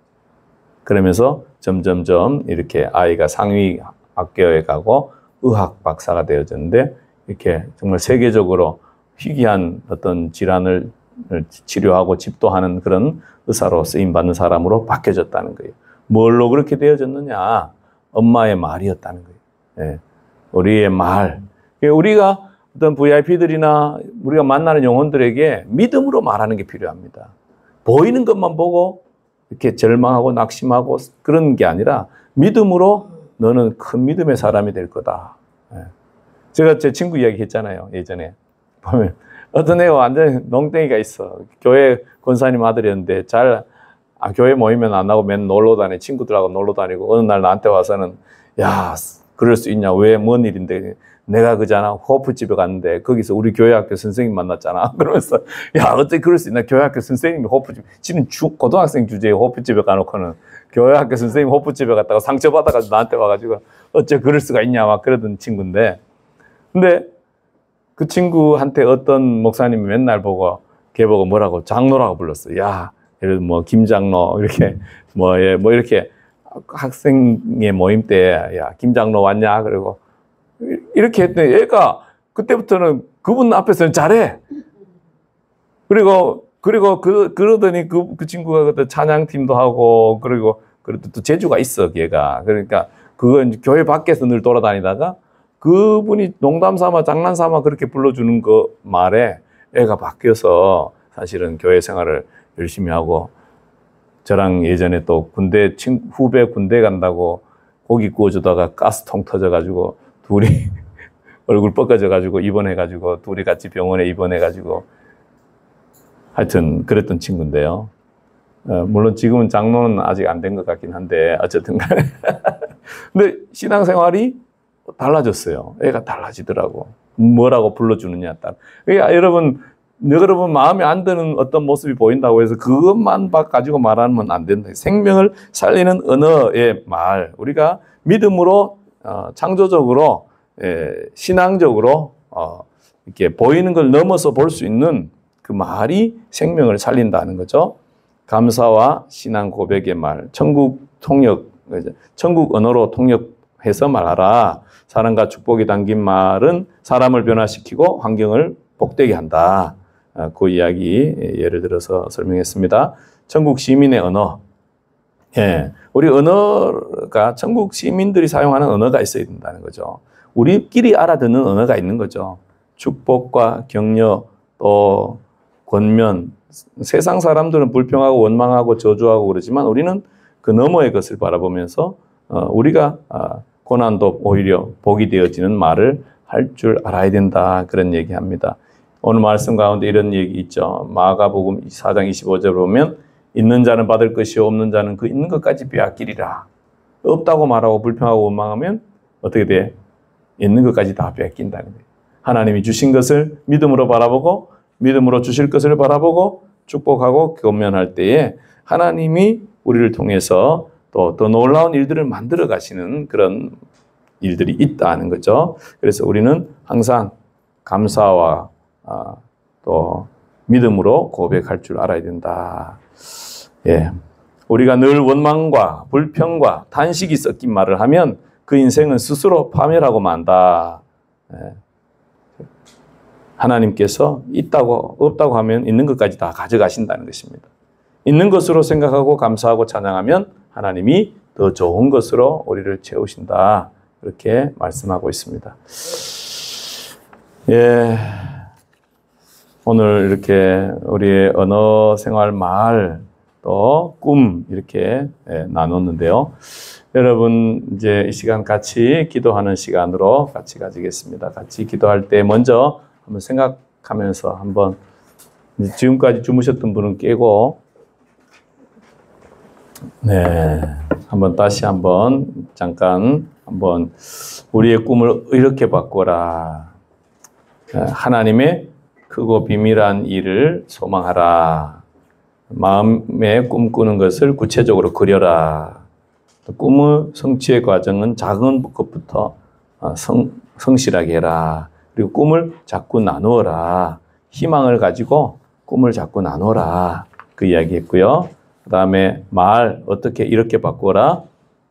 그러면서 점점점 이렇게 아이가 상위 학교에 가고 의학 박사가 되어졌는데 이렇게 정말 세계적으로 희귀한 어떤 질환을 치료하고 집도하는 그런 의사로 쓰임받는 사람으로 바뀌어졌다는 거예요. 뭘로 그렇게 되어졌느냐? 엄마의 말이었다는 거예요. 예. 우리의 말. 우리가 어떤 VIP들이나 우리가 만나는 영혼들에게 믿음으로 말하는 게 필요합니다. 보이는 것만 보고 이렇게 절망하고 낙심하고 그런 게 아니라 믿음으로 너는 큰 믿음의 사람이 될 거다. 예. 제가 제 친구 이야기 했잖아요. 예전에. 보면 어떤 애가 완전 농땡이가 있어. 교회 권사님 아들이었는데 교회 모이면 안 하고 맨 놀러 다니 친구들하고 놀러 다니고 어느 날 나한테 와서는 야 그럴 수 있냐 왜 뭔 일인데 내가 그잖아 호프집에 갔는데 거기서 우리 교회학교 선생님 만났잖아. 그러면서 야 어떻게 그럴 수 있나 교회학교 선생님이 호프집 지금 고등학생 주제에 호프집에 가놓고는 교회학교 선생님 호프집에 갔다가 상처받아가지고 나한테 와가지고 어째 그럴 수가 있냐 막 그러던 친구인데 근데 그 친구한테 어떤 목사님이 맨날 보고 걔 보고 뭐라고 장로라고 불렀어. 야 예를 들어 뭐 김장로 이렇게 뭐 이렇게 학생의 모임 때 야 김장로 왔냐 그리고 이렇게 했더니 얘가 그때부터는 그분 앞에서는 잘해. 그리고 그러더니 그 친구가 그때 찬양팀도 하고 그리고 또 재주가 있어 걔가. 그러니까 그건 교회 밖에서 늘 돌아다니다가 그분이 농담 삼아 장난 삼아 그렇게 불러주는 그 말에 애가 바뀌어서 사실은 교회 생활을 열심히 하고 저랑 예전에 또 후배 군대 간다고 고기 구워주다가 가스통 터져가지고 둘이 얼굴 뻗어져가지고 입원해가지고 둘이 같이 병원에 입원해가지고 하여튼 그랬던 친구인데요. 물론 지금은 장로는 아직 안 된 것 같긴 한데 어쨌든 간에 근데 신앙생활이 달라졌어요. 애가 달라지더라고. 뭐라고 불러주느냐 따라. 그러니까 여러분 마음에 안 드는 어떤 모습이 보인다고 해서 그것만 가지고 말하면 안 된다. 생명을 살리는 언어의 말. 우리가 믿음으로 창조적으로 신앙적으로 이렇게 보이는 걸 넘어서 볼 수 있는 그 말이 생명을 살린다는 거죠. 감사와 신앙 고백의 말. 천국 언어로 통역해서 말하라. 사랑과 축복이 담긴 말은 사람을 변화시키고 환경을 복되게 한다. 그 이야기 예를 들어서 설명했습니다. 천국 시민의 언어. 예, 우리 언어가 천국 시민들이 사용하는 언어가 있어야 된다는 거죠. 우리끼리 알아듣는 언어가 있는 거죠. 축복과 격려 또 권면. 세상 사람들은 불평하고 원망하고 저주하고 그러지만 우리는 그 너머의 것을 바라보면서 우리가 고난도 오히려 복이 되어지는 말을 할 줄 알아야 된다. 그런 얘기합니다. 오늘 말씀 가운데 이런 얘기 있죠. 마가복음 4장 25절 보면 있는 자는 받을 것이요 없는 자는 그 있는 것까지 빼앗기리라. 없다고 말하고 불평하고 원망하면 어떻게 돼? 있는 것까지 다 빼앗긴다는 거예요. 하나님이 주신 것을 믿음으로 바라보고 믿음으로 주실 것을 바라보고 축복하고 권면할 때에 하나님이 우리를 통해서 또 더 놀라운 일들을 만들어 가시는 그런 일들이 있다는 거죠. 그래서 우리는 항상 감사와 또 믿음으로 고백할 줄 알아야 된다. 예, 우리가 늘 원망과 불평과 탄식이 섞인 말을 하면 그 인생은 스스로 파멸하고 만다. 예. 하나님께서 있다고 없다고 하면 있는 것까지 다 가져가신다는 것입니다. 있는 것으로 생각하고 감사하고 찬양하면 하나님이 더 좋은 것으로 우리를 채우신다. 이렇게 말씀하고 있습니다. 예. 오늘 이렇게 우리의 언어 생활 말 또 꿈 이렇게 나눴는데요. 여러분 이제 이 시간 같이 기도하는 시간으로 같이 가지겠습니다. 같이 기도할 때 먼저 한번 생각하면서 한번 지금까지 주무셨던 분은 깨고 네, 한번 다시 한번 잠깐 한번 우리의 꿈을 이렇게 바꿔라. 하나님의 크고 비밀한 일을 소망하라. 마음에 꿈꾸는 것을 구체적으로 그려라. 꿈의 성취의 과정은 작은 것부터 성실하게 해라. 그리고 꿈을 자꾸 나누어라. 희망을 가지고 꿈을 자꾸 나누어라. 그 이야기 했고요. 그 다음에 말 어떻게 이렇게 바꾸어라.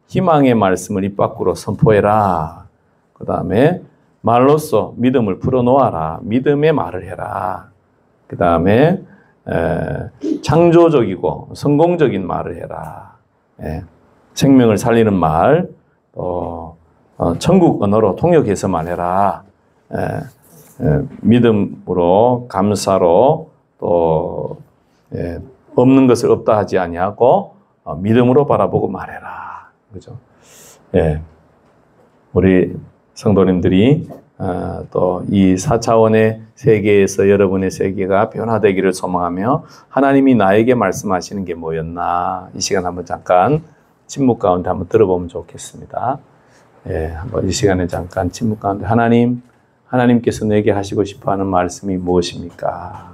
희망의 말씀을 입 밖으로 선포해라. 그 다음에 말로써 믿음을 풀어놓아라. 믿음의 말을 해라. 그 다음에 창조적이고 성공적인 말을 해라. 생명을 살리는 말, 또 천국 언어로 통역해서 말해라. 믿음으로 감사로 또 없는 것을 없다 하지 아니하고 믿음으로 바라보고 말해라. 그죠? 우리 성도님들이 또 이 4차원의 세계에서 여러분의 세계가 변화되기를 소망하며 하나님이 나에게 말씀하시는 게 뭐였나 이 시간 한번 잠깐 침묵 가운데 한번 들어보면 좋겠습니다. 한번 이 시간에 잠깐 침묵 가운데 하나님께서 내게 하시고 싶어 하는 말씀이 무엇입니까?